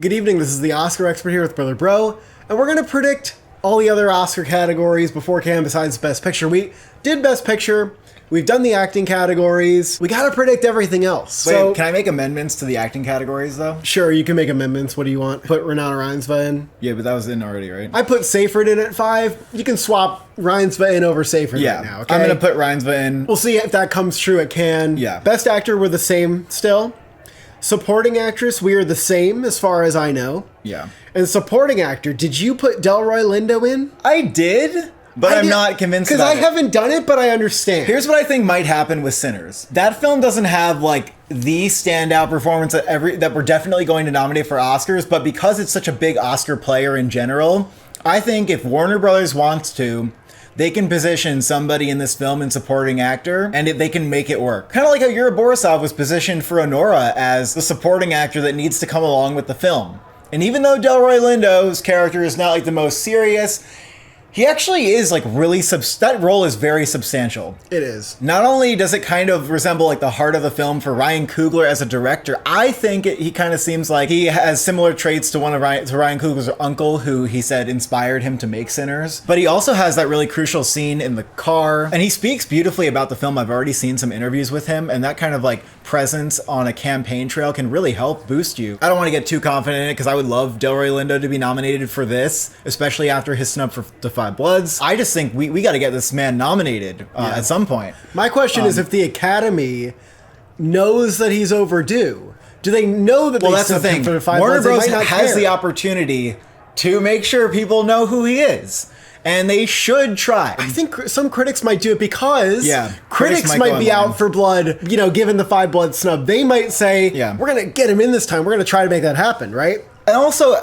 Good evening, this is the Oscar expert here with Brother Bro, and we're going to predict all the other Oscar categories beforehand besides Best Picture. We did Best Picture, we've done the acting categories, we got to predict everything else. Wait, so, can I make amendments to the acting categories though? Sure, you can make amendments. What do you want? Put Renata Reinsva in? Yeah, but that was in already, right? I put Seyfried in at 5. You can swap Reinsva in over Seyfried right now, okay? I'm going to put Reinsva in. We'll see if that comes true at Cannes. Yeah. Best Actor, we're the same still. Supporting Actress, we are the same as far as I know. Yeah. And Supporting Actor, did you put Delroy Lindo in? I did, but I'm not convinced about it. Because I haven't done it, but I understand. Here's what I think might happen with Sinners. That film doesn't have, like, the standout performance that we're definitely going to nominate for Oscars, but because it's such a big Oscar player in general, I think if Warner Brothers wants to, they can position somebody in this film in supporting actor, and they can make it work. Kind of like how Yuri Borisov was positioned for Honora as the supporting actor that needs to come along with the film. And even though Delroy Lindo's character is not like the most serious, he actually is like really, that role is very substantial. It is. Not only does it kind of resemble like the heart of the film for Ryan Coogler as a director, I think he kind of seems like he has similar traits to Ryan Coogler's uncle, who he said inspired him to make Sinners. But he also has that really crucial scene in the car, and he speaks beautifully about the film. I've already seen some interviews with him, and that kind of like presence on a campaign trail can really help boost you. I don't want to get too confident in it because I would love Delroy Lindo to be nominated for this, especially after his snub for The Five Bloods. I just think we got to get this man nominated at some point. My question is if the Academy knows that he's overdue. Do they know that? Well, that's the thing. Warner Bros. Has the opportunity to make sure people know who he is. And they should try. I think some critics might do it because critics might be online out for blood, given the Five Blood snub. They might say, we're going to get him in this time. We're going to try to make that happen, right? And also,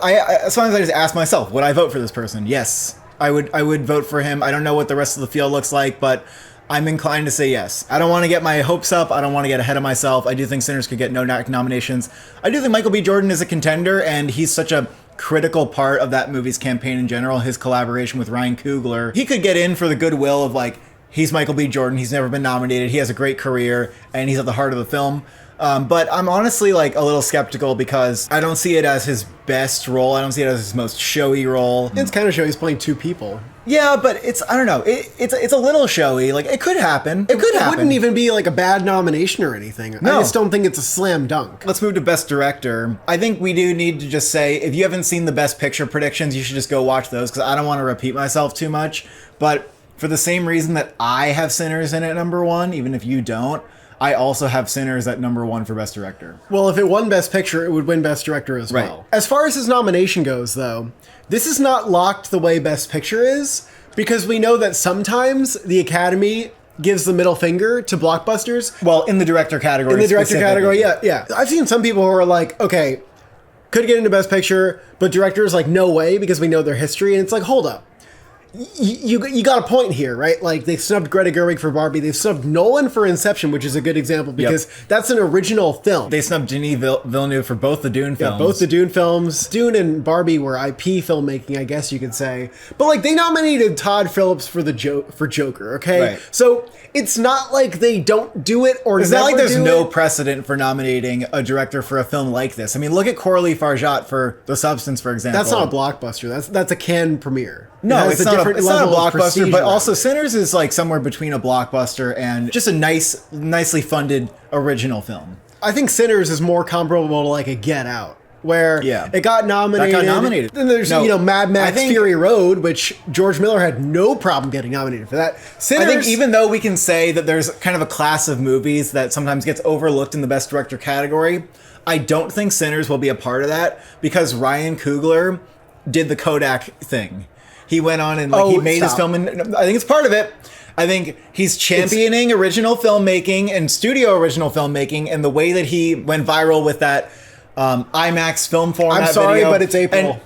sometimes I just ask myself, would I vote for this person? Yes, I would vote for him. I don't know what the rest of the field looks like, but I'm inclined to say yes. I don't want to get my hopes up. I don't want to get ahead of myself. I do think Sinners could get no nominations. I do think Michael B. Jordan is a contender, and he's such a critical part of that movie's campaign in general. His collaboration with Ryan Coogler, he could get in for the goodwill of like, he's Michael B. Jordan, he's never been nominated, he has a great career, and he's at the heart of the film. But I'm honestly like a little skeptical because I don't see it as his best role. I don't see it as his most showy role. It's kind of showy. He's playing two people. Yeah, but I don't know. It's a little showy. Like, it could happen. It wouldn't even be like a bad nomination or anything. No. I just don't think it's a slam dunk. Let's move to Best Director. I think we do need to just say, if you haven't seen the Best Picture predictions, you should just go watch those because I don't want to repeat myself too much. But for the same reason that I have Sinners in at #1, even if you don't, I also have Sinners at #1 for Best Director. Well, if it won Best Picture, it would win Best Director as well. As far as his nomination goes, though, this is not locked the way Best Picture is, because we know that sometimes the Academy gives the middle finger to blockbusters. Well, in the director category. In the director category, yeah. I've seen some people who are like, okay, could get into Best Picture, but directors like, no way, because we know their history. And it's like, hold up. You got a point here, right? Like, they snubbed Greta Gerwig for Barbie. They've snubbed Nolan for Inception, which is a good example because that's an original film. They snubbed Denis Villeneuve for both the Dune films. Yeah, both the Dune films. Dune and Barbie were IP filmmaking, I guess you could say. But like, they nominated Todd Phillips for Joker, okay? Right. So it's not like they don't do it or it's not like there's no precedent for nominating a director for a film like this. I mean, look at Coralie Farjat for The Substance, for example. That's not a blockbuster. That's a Cannes premiere. No, it's not a blockbuster, but also it. Sinners is like somewhere between a blockbuster and just a nicely funded original film. I think Sinners is more comparable to like a Get Out, where it got nominated. That got nominated. Then there's Mad Max Fury Road, which George Miller had no problem getting nominated for that. Sinners, I think even though we can say that there's kind of a class of movies that sometimes gets overlooked in the Best Director category, I don't think Sinners will be a part of that because Ryan Coogler did the Kodak thing. He went on and he made his film, and I think it's part of it. I think he's championing original filmmaking and studio original filmmaking, and the way that he went viral with that IMAX film format. I'm sorry, video. But it's April. And,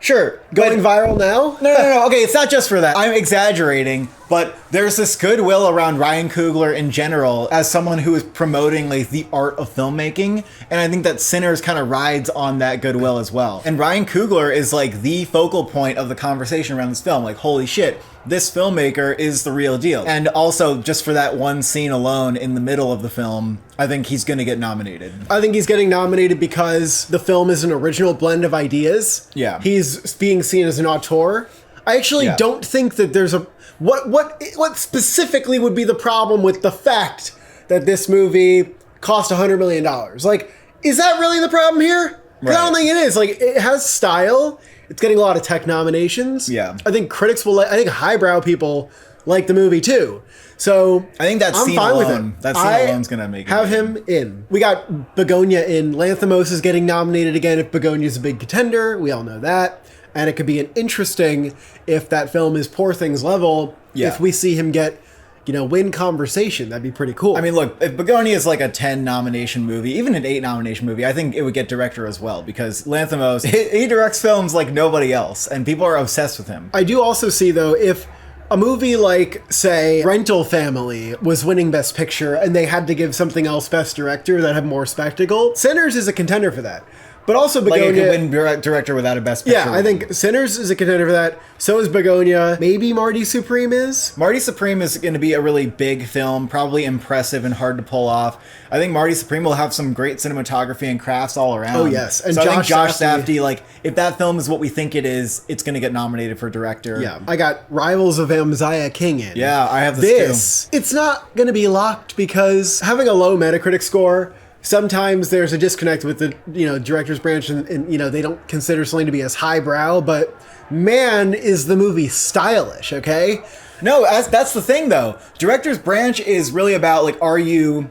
sure, going viral now? No. Okay, it's not just for that. I'm exaggerating, But there's this goodwill around Ryan Coogler in general as someone who is promoting like the art of filmmaking, and I think that Sinners kind of rides on that goodwill as well. And Ryan Coogler is like the focal point of the conversation around this film. Like, holy shit, this filmmaker is the real deal. And also, just for that one scene alone in the middle of the film, I think he's going to get nominated. I think he's getting nominated because the film is an original blend of ideas. Yeah. He's being seen as an auteur. I actually don't think that there's a... What specifically would be the problem with the fact that this movie cost $100 million? Like, is that really the problem here? Right. I don't think it is. Like, it has style. It's getting a lot of tech nominations. Yeah. I think critics will... I think highbrow people like the movie, too. So I think that I'm scene fine alone, with him. that scene alone's going to make it. Have him in. We got Begonia in. Lanthimos is getting nominated again if Begonia's a big contender. We all know that. And it could be an interesting, if that film is Poor Things level, if we see him get, win conversation. That'd be pretty cool. I mean, look, if Begonia is like a 10 nomination movie, even an 8 nomination movie, I think it would get director as well, because Lanthimos, he directs films like nobody else, and people are obsessed with him. I do also see, though, if a movie like, say, Rental Family was winning Best Picture, and they had to give something else Best Director that had more spectacle, Sinners is a contender for that. But also Begonia... Like, it could win director without a Best Picture. Yeah, I think Sinners is a contender for that. So is Begonia. Maybe Marty Supreme is? Marty Supreme is going to be a really big film, probably impressive and hard to pull off. I think Marty Supreme will have some great cinematography and crafts all around. Oh, yes. And so I think Josh Safdie, Safdie, like, if that film is what we think it is, it's going to get nominated for director. Yeah. I got Rivals of Amaziah King in. Yeah, I have this too. It's not going to be locked because having a low Metacritic score... Sometimes there's a disconnect with the director's branch, and they don't consider something to be as highbrow. But man, is the movie stylish? Okay. No, that's the thing though. Director's branch is really about like, are you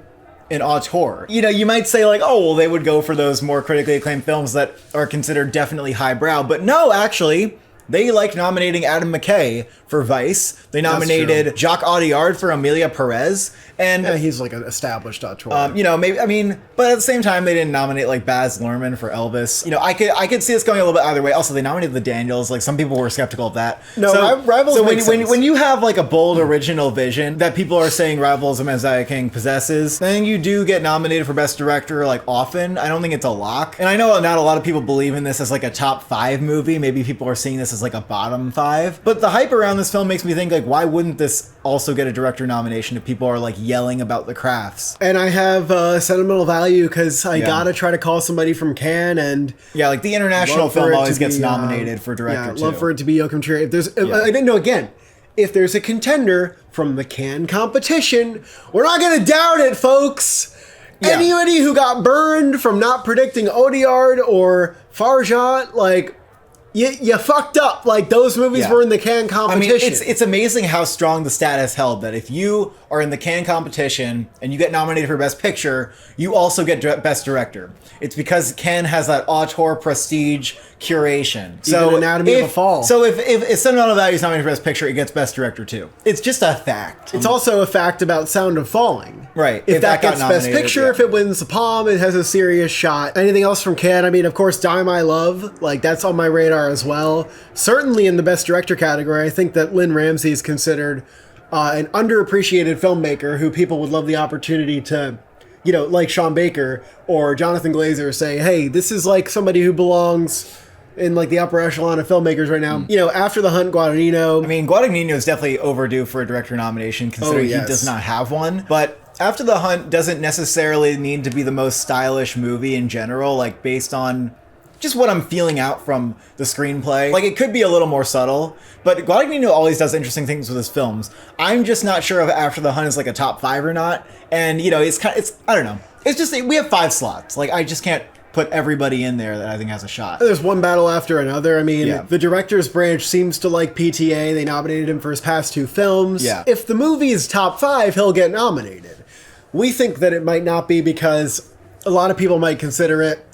an auteur? You might say like, oh, well, they would go for those more critically acclaimed films that are considered definitely highbrow. But no, actually. They like nominating Adam McKay for Vice. They nominated Jacques Audiard for Amelia Perez, and he's like an established auteur. Maybe but at the same time, they didn't nominate like Baz Luhrmann for Elvis. I could see this going a little bit either way. Also, they nominated the Daniels. Like some people were skeptical of that. No, Rivals. So when you have like a bold original vision that people are saying Rivals of Amaziah King possesses, then you do get nominated for Best Director like often. I don't think it's a lock, and I know not a lot of people believe in this as like a top 5 movie. Maybe people are seeing this as like a bottom 5, but the hype around this film makes me think like, why wouldn't this also get a director nomination if people are like yelling about the crafts? And I have sentimental value because I gotta try to call somebody from Cannes, and like the international film always gets nominated for director. Love for it to be Joachim Trier. If there's if there's a contender from the Cannes competition, we're not gonna doubt it, folks. Anybody who got burned from not predicting Audiard or Farjat, like. You fucked up. Like, those movies were in the Cannes competition. I mean, it's amazing how strong the status held that if you are in the Cannes competition and you get nominated for Best Picture, you also get Best Director. It's because Cannes has that auteur prestige curation. So Anatomy of a Fall. So if Sentimental Value is nominated for Best Picture, it gets Best Director too. It's just a fact. It's also a fact about Sound of Falling. Right. If that gets Best Picture, if it wins the Palm, it has a serious shot. Anything else from Cannes? I mean, of course, Die My Love. Like, that's on my radar as well. Certainly in the Best Director category, I think that Lynn Ramsey is considered an underappreciated filmmaker who people would love the opportunity to, like Sean Baker or Jonathan Glazer, say, hey, this is like somebody who belongs in like the upper echelon of filmmakers right now. After The Hunt, Guadagnino. I mean, Guadagnino is definitely overdue for a director nomination, considering he does not have one. But After the Hunt doesn't necessarily need to be the most stylish movie in general, like based on just what I'm feeling out from the screenplay. Like, it could be a little more subtle, but Guadagnino always does interesting things with his films. I'm just not sure if After the Hunt is like a top 5 or not. And, it's I don't know. It's just, we have 5 slots. Like, I just can't put everybody in there that I think has a shot. There's one battle after another. I mean, the director's branch seems to like PTA. They nominated him for his past 2 films. Yeah. If the movie is top 5, he'll get nominated. We think that it might not be because a lot of people might consider it,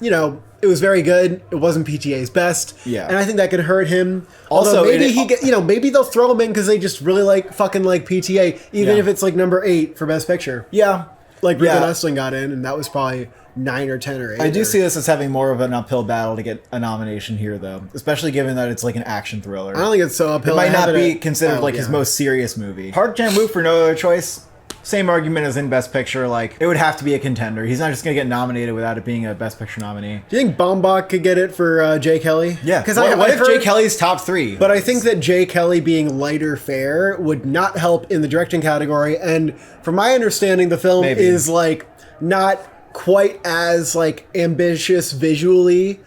it was very good. It wasn't PTA's best. Yeah. And I think that could hurt him. Also, maybe maybe they'll throw him in because they just really fucking like PTA, even if it's like number 8 for Best Picture. Yeah. Like Rick Yeah. Wrestling got in, and that was probably 9 or 10 or 8. I do or- see this as having more of an uphill battle to get a nomination here, though, especially given that it's like an action thriller. I don't think it's so uphill. It might I have not be at- considered oh, like his yeah. most serious movie. Park Chan-wook for no other choice. Same argument as in Best Picture. Like, it would have to be a contender. He's not just going to get nominated without it being a Best Picture nominee. Do you think Baumbach could get it for Jay Kelly? Yeah. Because What if heard, Jay Kelly's top 3? But I think that Jay Kelly being lighter fare would not help in the directing category. And from my understanding, the film Maybe. is like not quite as like ambitious visually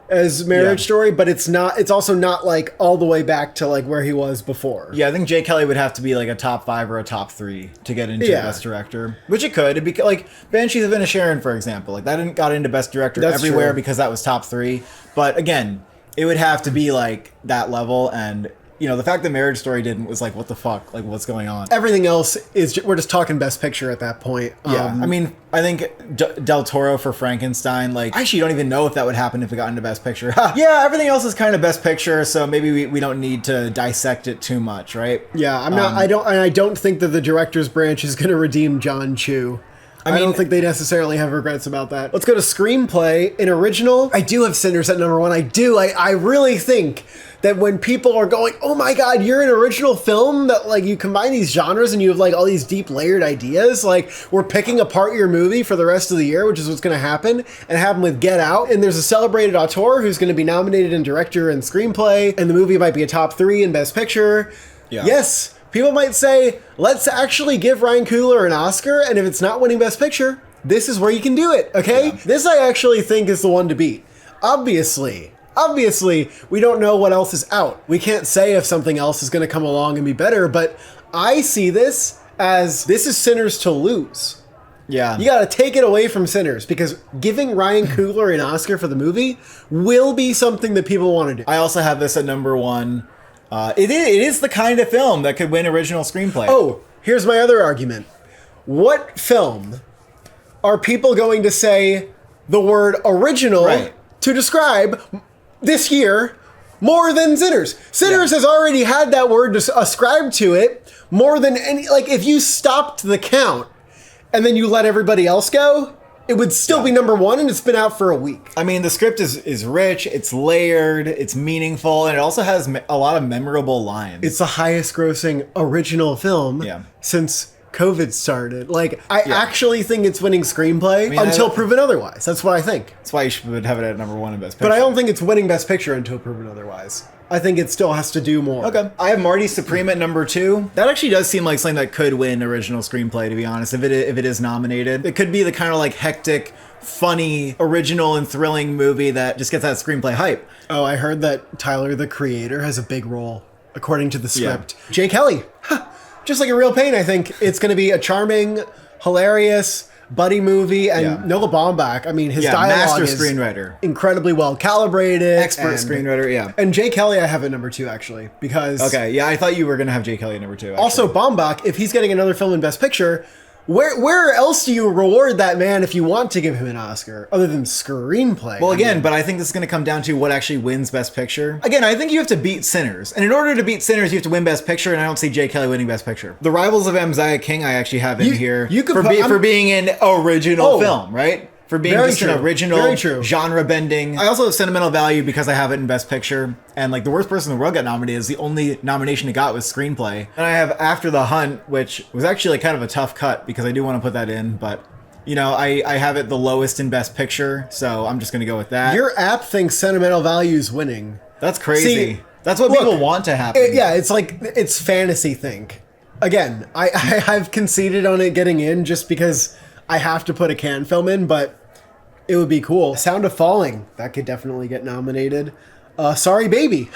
as Marriage Yeah. Story, but it's also not like all the way back to like where he was before. Yeah, I think Jay Kelly would have to be like a top 5 or a top 3 to get into Yeah. Best Director, which it could. It'd be like Banshees of Inisherin, for example. Like, that didn't got into Best Director That's everywhere true. because that was top 3. But again, it would have to be like that level. And you know, the fact that Marriage Story didn't was like, what the fuck? Like, what's going on? Everything else is we're just talking Best Picture at that point. Yeah, I mean, I think Del Toro for Frankenstein, like, I actually don't even know if that would happen if it got into Best Picture. Yeah, everything else is kind of Best Picture, so maybe we don't need to dissect it too much, right? yeah, I'm not. I don't think that the director's branch is going to redeem John Chu. I mean- don't think they necessarily have regrets about that. Let's go to Screenplay. In original, I do have Sinners at number 1. I do. I really think that when people are going, oh my god, you're an original film, that like you combine these genres and you have like all these deep layered ideas, like we're picking apart your movie for the rest of the year, which is what's going to happen, and happen with Get Out. And there's a celebrated auteur who's going to be nominated in director and screenplay, and the movie might be a top 3 in Best Picture. Yeah. Yes, people might say, let's actually give Ryan Coogler an Oscar, and if it's not winning Best Picture, this is where you can do it, okay? Yeah. This I actually think is the one to beat. Obviously, we don't know what else is out. We can't say if something else is going to come along and be better, but I see this as this is Sinners to lose. Yeah. You got to take it away from Sinners, because giving Ryan Coogler an Oscar for the movie will be something that people want to do. I also have this at number 1. It is the kind of film that could win original screenplay. Oh, here's my other argument. What film are people going to say the word original Right. to describe this year more than Sinners? Sinners Yeah. has already had that word ascribed to it more than any. Like, if you stopped the count and then you let everybody else go, it would still be number 1, and it's been out for a week. I mean, the script is rich, it's layered, it's meaningful, and it also has a lot of memorable lines. It's the highest grossing original film Yeah. since COVID started. Like, I actually think it's winning screenplay until proven otherwise. That's what I think. That's why you should have it at number 1 in Best Picture. But I don't think it's winning Best Picture until proven otherwise. I think it still has to do more. Okay. I have Marty Supreme at number 2. That actually does seem like something that could win original screenplay, to be honest, if it is nominated. It could be the kind of like hectic, funny, original, and thrilling movie that just gets that screenplay hype. Oh, I heard that Tyler, the creator, has a big role, according to the script. Jay Kelly. Huh. Just like a real pain, I think. It's going to be a charming, hilarious buddy movie, and Yeah. Noah Baumbach, I mean, his dialogue master is screenwriter. incredibly well calibrated. Expert and- screenwriter, yeah. And Jay Kelly I have at number 2, actually, because... Okay, yeah, I thought you were going to have Jay Kelly at number 2. Actually. Also, Baumbach, if he's getting another film in Best Picture, where else do you reward that man if you want to give him an Oscar, other than screenplay? Well, I again, mean, but I think this is going to come down to what actually wins Best Picture. Again, I think you have to beat Sinners. And in order to beat Sinners, you have to win Best Picture, and I don't see Jay Kelly winning Best Picture. The Rivals of Amziah King I actually have in here you could for being an original film, right? For being Very just true. an original, Very true. genre-bending. I also have sentimental value because I have it in Best Picture. And like The Worst Person in the World got nominated is the only nomination it got was screenplay. And I have After the Hunt, which was actually like kind of a tough cut because I do want to put that in, but you know, I have it the lowest in Best Picture, so I'm just going to go with that. your app thinks sentimental value is winning. That's crazy. See, That's what look, people want to happen. Yeah, it's like, it's fantasy think. Again, I've conceded on it getting in just because I have to put a Cannes film in, but it would be cool. Sound of Falling, that could definitely get nominated. Sorry Baby.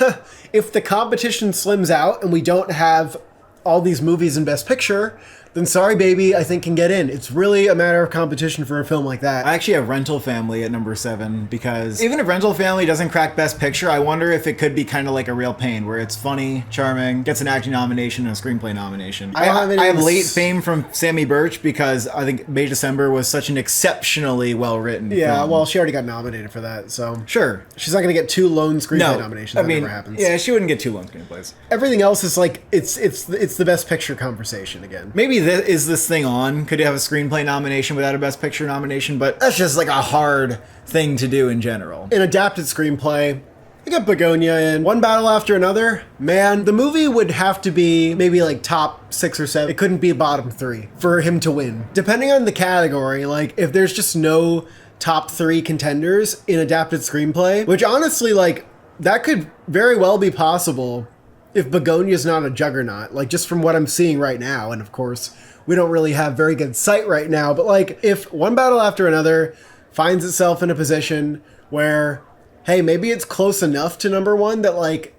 If the competition slims out and we don't have all these movies in Best Picture, then Sorry Baby, I think, can get in. It's really a matter of competition for a film like that. I actually have Rental Family at number 7 because even if Rental Family doesn't crack Best Picture, I wonder if it could be kind of like a Real Pain, where it's funny, charming, gets an acting nomination and a screenplay nomination. I have Late Fame from Sammy Birch because I think May December was such an exceptionally well-written film. Well, she already got nominated for that, so... Sure. She's not going to get 2 lone screenplay No, nominations. I That mean, never happens. yeah, she wouldn't get 2 lone screenplays. Everything else is like, it's the Best Picture conversation again. Maybe Is This Thing On could have a screenplay nomination without a Best Picture nomination, but that's just like a hard thing to do in general. An adapted screenplay, I got Begonia in. One Battle After Another. Man, the movie would have to be maybe like top 6 or 7. It couldn't be bottom 3 for him to win. Depending on the category, like if there's just no top 3 contenders in adapted screenplay, which honestly, like that could very well be possible if Begonia's not a juggernaut, like just from what I'm seeing right now. And of course, we don't really have very good sight right now, but like if One Battle After Another finds itself in a position where, hey, maybe it's close enough to number 1 that like,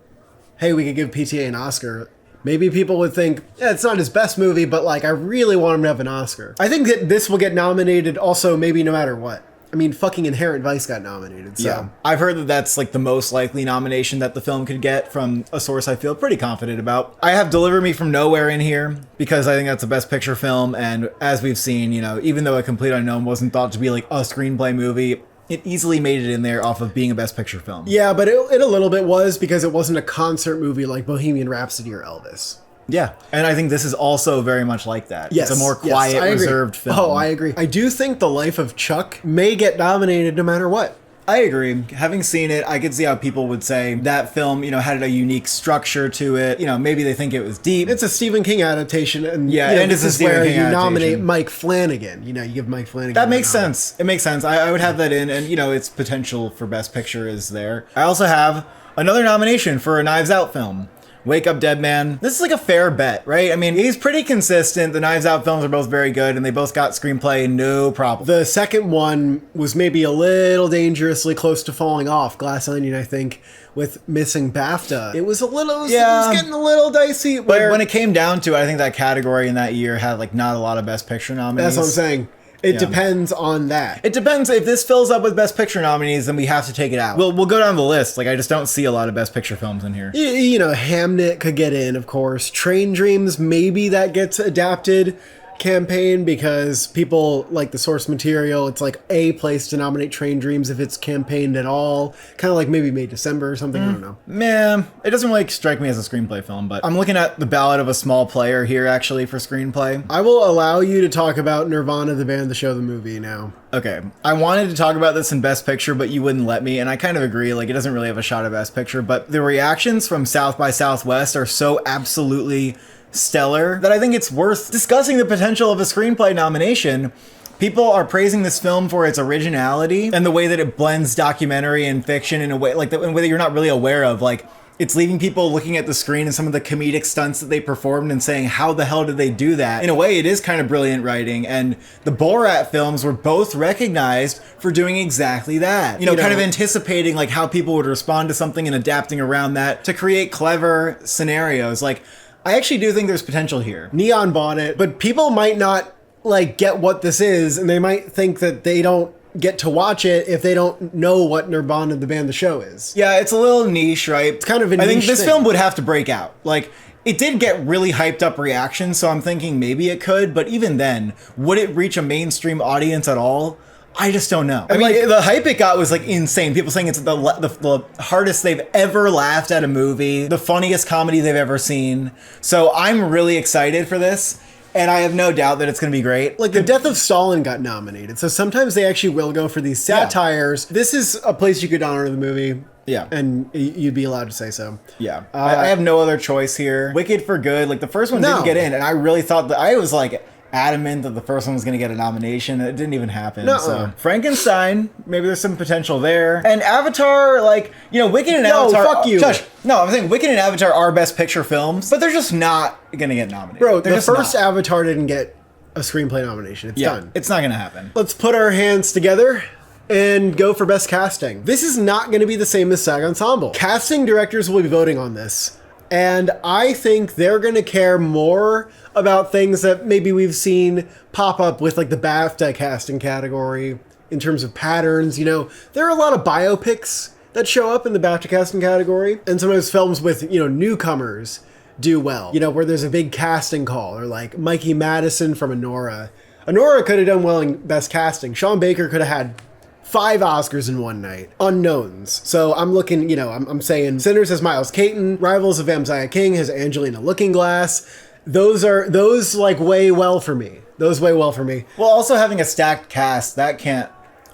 hey, we could give PTA an Oscar. Maybe people would think, yeah, it's not his best movie, but like, I really want him to have an Oscar. I think that this will get nominated also maybe no matter what. I mean, fucking Inherent Vice got nominated, so. Yeah. I've heard that that's like the most likely nomination that the film could get from a source I feel pretty confident about. I have Deliver Me From Nowhere in here because I think that's a Best Picture film, and as we've seen, you know, even though A Complete Unknown wasn't thought to be like a screenplay movie, it easily made it in there off of being a Best Picture film. Yeah, but it a little bit was because it wasn't a concert movie like Bohemian Rhapsody or Elvis. Yeah, and I think this is also very much like that. Yes, it's a more quiet, reserved film. Oh, I agree. I do think The Life of Chuck may get nominated no matter what. I agree. Having seen it, I could see how people would say that film, you know, had a unique structure to it. You know, maybe they think it was deep. It's a Stephen King adaptation, and yeah, you know, and this it's is a Stephen where King you nominate adaptation. Mike Flanagan. You know, you give Mike Flanagan. That makes sense. It makes sense. I would have that in, and you know, its potential for Best Picture is there. I also have another nomination for a Knives Out film. Wake Up Dead Man. This is like a fair bet, right? I mean, he's pretty consistent. The Knives Out films are both very good, and they both got screenplay, no problem. The second one was maybe a little dangerously close to falling off. Glass Onion, I think, with missing BAFTA. It was a little, it was getting a little dicey. But when it came down to it, I think that category in that year had like not a lot of Best Picture nominees. That's what I'm saying. It depends on that. It depends. If this fills up with Best Picture nominees, then we have to take it out. We'll go down the list. Like, I just don't see a lot of Best Picture films in here. You know, Hamnet could get in, of course. Train Dreams, maybe that gets adapted campaign because people like the source material. It's like a place to nominate Train Dreams if it's campaigned at all. Kind of like maybe May December or something. I don't know. Man, it doesn't really strike me as a screenplay film, but I'm looking at The Ballad of a Small Player here actually for screenplay. I will allow you to talk about Nirvana, the band, the show, the movie now. Okay, I wanted to talk about this in Best Picture, but you wouldn't let me, and I kind of agree, like, it doesn't really have a shot at Best Picture, but the reactions from South by Southwest are so absolutely stellar that I think it's worth discussing the potential of a screenplay nomination. People are praising this film for its originality and the way that it blends documentary and fiction in a way, like, in a way that you're not really aware of, like, it's leaving people looking at the screen and some of the comedic stunts that they performed and saying, how the hell did they do that? In a way, it is kind of brilliant writing. And the Borat films were both recognized for doing exactly that. You know, kind of anticipating like how people would respond to something and adapting around that to create clever scenarios. Like, I actually do think there's potential here. Neon bought it, but people might not like get what this is, and they might think that they don't get to watch it if they don't know what Nirvana, the band, the show is. Yeah, it's a little niche, right? It's kind of a niche I think this thing. film would have to break out. Like, it did get really hyped up reactions, so I'm thinking maybe it could, but even then, would it reach a mainstream audience at all? I just don't know. I mean, like, the hype it got was like insane. People saying it's the hardest they've ever laughed at a movie, the funniest comedy they've ever seen. So I'm really excited for this. And I have no doubt that it's going to be great. Like, The Death of Stalin got nominated, so sometimes they actually will go for these satires. Yeah. This is a place you could honor the movie. Yeah. And you'd be allowed to say so. Yeah. I have no other choice here. Wicked for Good. Like, the first one didn't get in, and I really thought that I was like adamant that the first one was going to get a nomination. It didn't even happen. No. So Frankenstein, maybe there's some potential there. And Avatar, like, you know, Wicked and Avatar. Fuck you. Shush. No, I'm saying Wicked and Avatar are Best Picture films, but they're just not going to get nominated. Bro, they're the first Avatar didn't get a screenplay nomination. It's done. It's not going to happen. Let's put our hands together and go for Best Casting. This is not going to be the same as SAG Ensemble. Casting directors will be voting on this. And I think they're going to care more about things that maybe we've seen pop up with like the BAFTA casting category in terms of patterns. You know, there are a lot of biopics that show up in the BAFTA casting category. And sometimes films with, you know, newcomers do well. You know, where there's a big casting call, or like Mikey Madison from Anora. Anora could have done well in Best Casting. Sean Baker could have had 5 Oscars in one night. Unknowns. So I'm looking, you know, I'm saying Sinners has Miles Caton, Rivals of Amziah King has Angelina Lookingglass, those like weigh well for me. Those weigh well for me. Well, also having a stacked cast, that can't.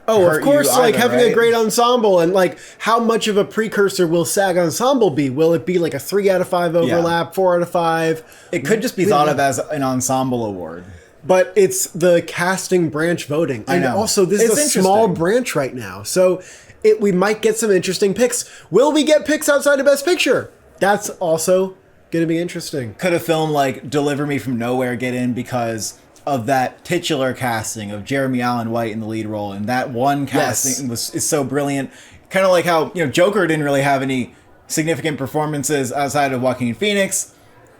Oh, of hurt course, you like either, having right? a great ensemble, and like how much of a precursor will SAG Ensemble be? Will it be like a 3 out of 5 overlap, 4 out of 5? It could just be thought of as an ensemble award. But it's the casting branch voting. And know. also, this It's is a small interesting. branch right now. So we might get some interesting picks. Will we get picks outside of Best Picture? That's also going to be interesting. Could a film like Deliver Me From Nowhere get in because of that titular casting of Jeremy Allen White in the lead role, and that one casting is so brilliant. Kind of like how, you know, Joker didn't really have any significant performances outside of Joaquin Phoenix,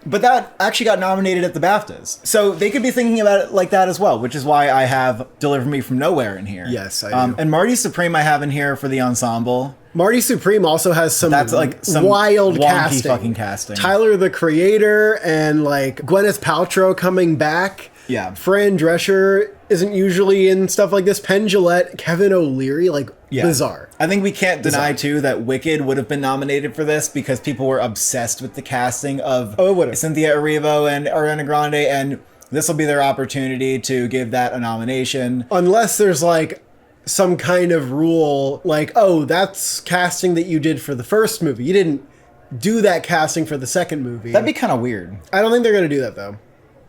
but that actually got nominated at the BAFTAs. So they could be thinking about it like that as well, which is why I have Deliver Me From Nowhere in here. Yes, I do. And Marty Supreme I have in here for the ensemble. Marty Supreme also has some That's like some wild wonky casting. fucking casting. Tyler, the Creator, and like Gwyneth Paltrow coming back. Yeah. Fran Drescher isn't usually in stuff like this. Penn Jillette, Kevin O'Leary, like bizarre. I think we can't deny too that Wicked would have been nominated for this because people were obsessed with the casting of Cynthia Erivo and Ariana Grande, and this will be their opportunity to give that a nomination. Unless there's like some kind of rule, like, oh, that's casting that you did for the first movie. You didn't do that casting for the second movie. That'd be kind of weird. I don't think they're going to do that, though.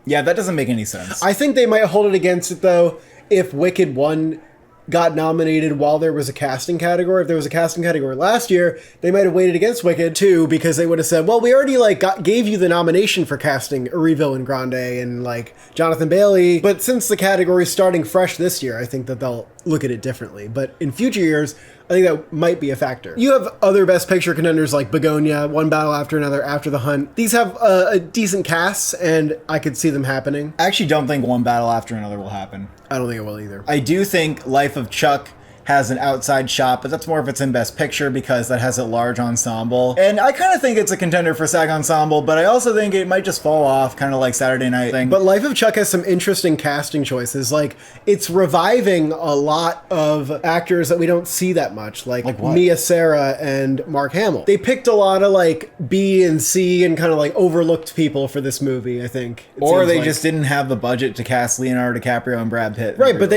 Yeah, that doesn't make any sense. I think they might hold it against it, though, if Wicked 1 got nominated while there was a casting category. If there was a casting category last year, they might have waited against Wicked 2 because they would have said, well, we already like gave you the nomination for casting Erivo and Grande and like Jonathan Bailey. But since the category is starting fresh this year, I think that they'll look at it differently. But in future years, I think that might be a factor. You have other Best Picture contenders like Begonia, One Battle After Another, After the Hunt. These have a decent casts, and I could see them happening. I actually don't think One Battle After Another will happen. I don't think it will either. I do think Life of Chuck has an outside shot, but that's more if it's in Best Picture because that has a large ensemble. And I kind of think it's a contender for SAG Ensemble, but I also think it might just fall off, kind of like Saturday Night thing. But Life of Chuck has some interesting casting choices. Like, it's reviving a lot of actors that we don't see that much, like what? Mia Sara and Mark Hamill. They picked a lot of like B and C and kind of like overlooked people for this movie, I think. Or they just didn't have the budget to cast Leonardo DiCaprio and Brad Pitt. Right, but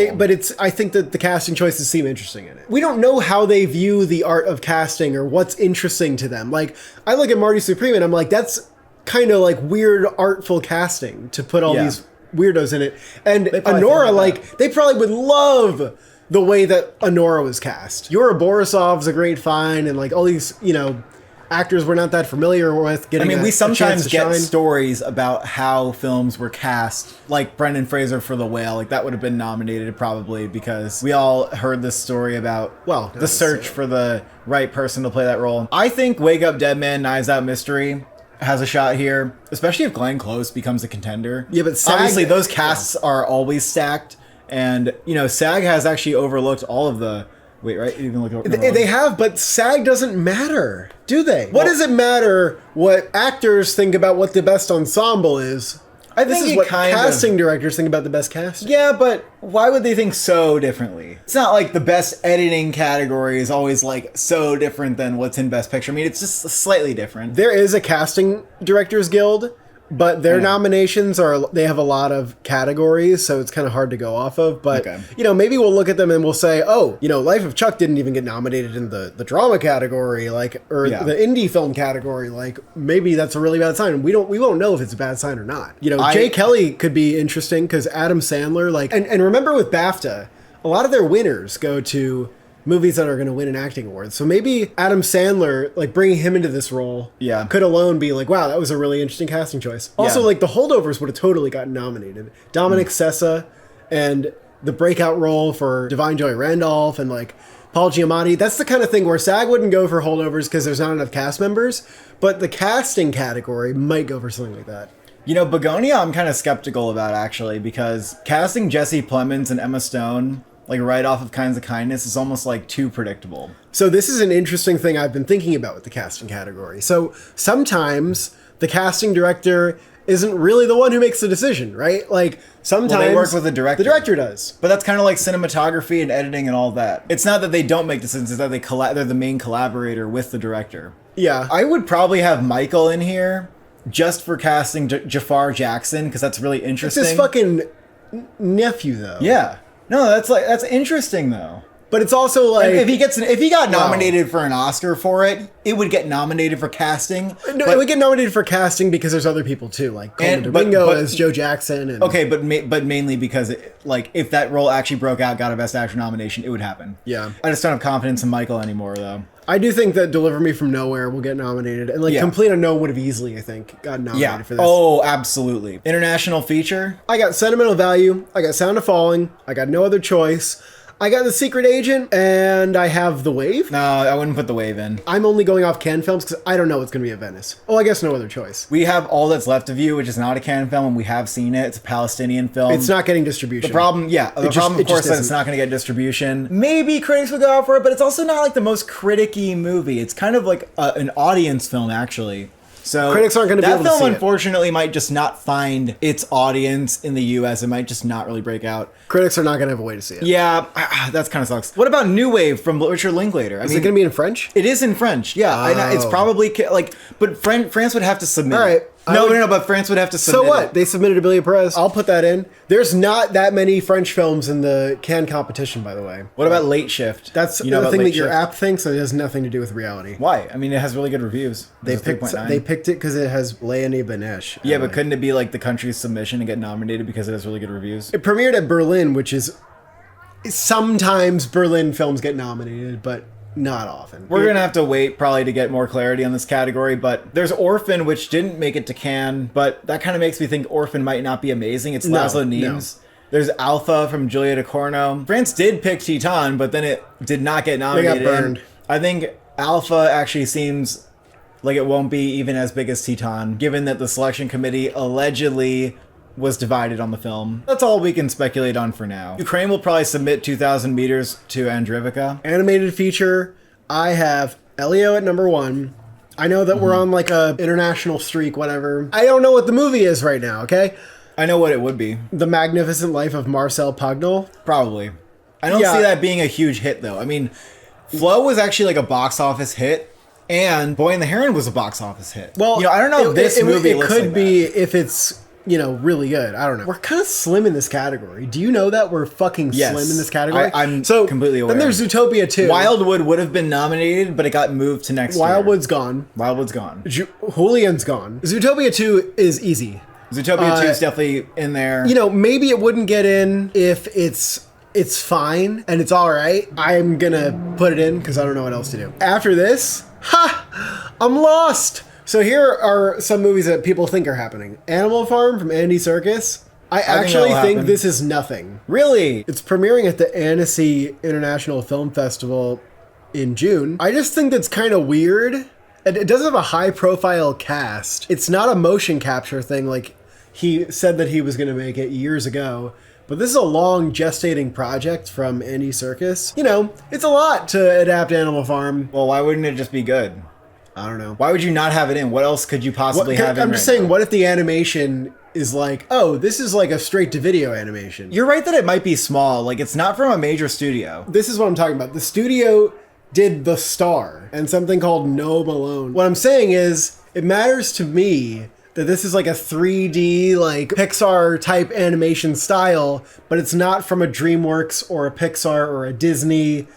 I think that the casting choices seem interesting in it. We don't know how they view the art of casting or what's interesting to them. Like, I look at Marty Supreme and I'm like, that's kind of like weird, artful casting to put all these weirdos in it. And Honora, like, they probably would love the way that Honora was cast. Yura Borisov's a great find, and like all these, you know, actors we're not that familiar with getting. I mean, we sometimes get shine. stories about how films were cast, like Brendan Fraser for The Whale. Like that would have been nominated probably because we all heard this story about the search for the right person to play that role. I think Wake Up Dead Man, Knives Out Mystery has a shot here, especially if Glenn Close becomes a contender. Yeah, but SAG, obviously those casts are always stacked, and you know SAG has actually overlooked all of the. Wait, right? You can look over. They have, but SAG doesn't matter, do they? What does it matter what actors think about what the best ensemble is? I This think is what casting directors think about the best casting. Yeah, but why would they think so differently? It's not like the best editing category is always like so different than what's in Best Picture. I mean, it's just slightly different. There is a casting directors guild, but their nominations they have a lot of categories, so it's kind of hard to go off of. But, you know, maybe we'll look at them and we'll say, oh, you know, Life of Chuck didn't even get nominated in the drama category, like, or the indie film category. Like, maybe that's a really bad sign. We won't know if it's a bad sign or not. You know, Jay Kelly could be interesting because Adam Sandler, like, and remember with BAFTA, a lot of their winners go to movies that are going to win an acting award. So maybe Adam Sandler, like bringing him into this role, could alone be like, wow, that was a really interesting casting choice. Also, like The Holdovers would have totally gotten nominated. Dominic Sessa and the breakout role for Divine Joy Randolph and like Paul Giamatti. That's the kind of thing where SAG wouldn't go for Holdovers because there's not enough cast members, but the casting category might go for something like that. You know, Begonia I'm kind of skeptical about actually because casting Jesse Plemons and Emma Stone like right off of Kinds of Kindness is almost like too predictable. So this is an interesting thing I've been thinking about with the casting category. So sometimes the casting director isn't really the one who makes the decision, right? Like sometimes they work with the director. The director does. But that's kind of like cinematography and editing and all that. It's not that they don't make decisions, it's that they're the main collaborator with the director. Yeah. I would probably have Michael in here just for casting Jafar Jackson, because that's really It's interesting. his fucking nephew, though. Yeah. No, that's interesting though. But it's also like... And if he got nominated for an Oscar for it, it would get nominated for casting. No, it would get nominated for casting because there's other people too, like Coleman Domingo as Joe Jackson. And, okay, but mainly because if that role actually broke out, got a Best Actor nomination, it would happen. Yeah. I just don't have confidence in Michael anymore, though. I do think that Deliver Me From Nowhere will get nominated, and Complete Unknown would have easily, I think, got nominated for this. Oh, absolutely. International feature. I got Sentimental Value. I got Sound of Falling. I got No Other Choice. I got The Secret Agent, and I have The Wave. No, I wouldn't put The Wave in. I'm only going off Cannes films because I don't know what's going to be at Venice. Oh, I guess No Other Choice. We have All That's Left of You, which is not a Cannes film, and we have seen it. It's a Palestinian film. It's not getting distribution. The problem, of course, that it's not going to get distribution. Maybe critics would go out for it, but it's also not like the most criticky movie. It's kind of like an audience film, actually. So critics aren't going to be able to see it. That film, unfortunately, might just not find its audience in the U.S. It might just not really break out. Critics are not going to have a way to see it. Yeah, that kind of sucks. What about New Wave from Richard Linklater? Is it going to be in French? It is in French. Yeah, it's probably but France would have to submit. All right. No, but France would have to submit. So what? They submitted Amelia Perez. I'll put that in. There's not that many French films in the Cannes competition, by the way. What about Late Shift? That's the thing that your app thinks, that it has nothing to do with reality. Why? I mean, it has really good reviews. They picked it because it has Leonie Benesch. Yeah, but couldn't it be like the country's submission and get nominated because it has really good reviews? It premiered at Berlin, which is sometimes Berlin films get nominated, but not often. We're going to have to wait probably to get more clarity on this category, but there's Orphan, which didn't make it to Cannes, but that kind of makes me think Orphan might not be amazing. It's Laszlo Nemes. No. There's Alpha from Julia Ducournau. France did pick Titan, but then it did not get nominated. They got burned. I think Alpha actually seems like it won't be even as big as Titan, given that the selection committee allegedly was divided on the film. That's all we can speculate on for now. Ukraine will probably submit 2,000 meters to Andrivka. Animated feature, I have Elio at number 1. I know that we're on like a international streak, whatever. I don't know what the movie is right now, okay? I know what it would be. The Magnificent Life of Marcel Pagnol? Probably. I don't see that being a huge hit, though. I mean, Flow was actually like a box office hit, and Boy and the Heron was a box office hit. Well, I don't know if this movie looks like that. It could be if it's... really good. I don't know. We're kind of slim in this category. Do you know that we're fucking slim in this category? I'm completely aware. Then there's Zootopia 2. Wildwood would have been nominated, but it got moved to next year. Wildwood's gone. Julian's gone. Zootopia 2 is easy. Zootopia 2 is definitely in there. Maybe it wouldn't get in if it's fine and it's all right. I'm gonna put it in because I don't know what else to do. After this, I'm lost. So here are some movies that people think are happening. Animal Farm from Andy Serkis. I actually think this is nothing. Really? It's premiering at the Annecy International Film Festival in June. I just think that's kind of weird. It doesn't have a high-profile cast. It's not a motion capture thing like he said that he was going to make it years ago. But this is a long gestating project from Andy Serkis. It's a lot to adapt Animal Farm. Well, why wouldn't it just be good? I don't know. Why would you not have it in? What else could you possibly have in? I'm just saying, what if the animation is like, oh, this is like a straight-to-video animation? You're right that it might be small. Like, it's not from a major studio. This is what I'm talking about. The studio did The Star and something called No Malone. What I'm saying is, it matters to me that this is like a 3D, like Pixar-type animation style, but it's not from a DreamWorks or a Pixar or a Disney.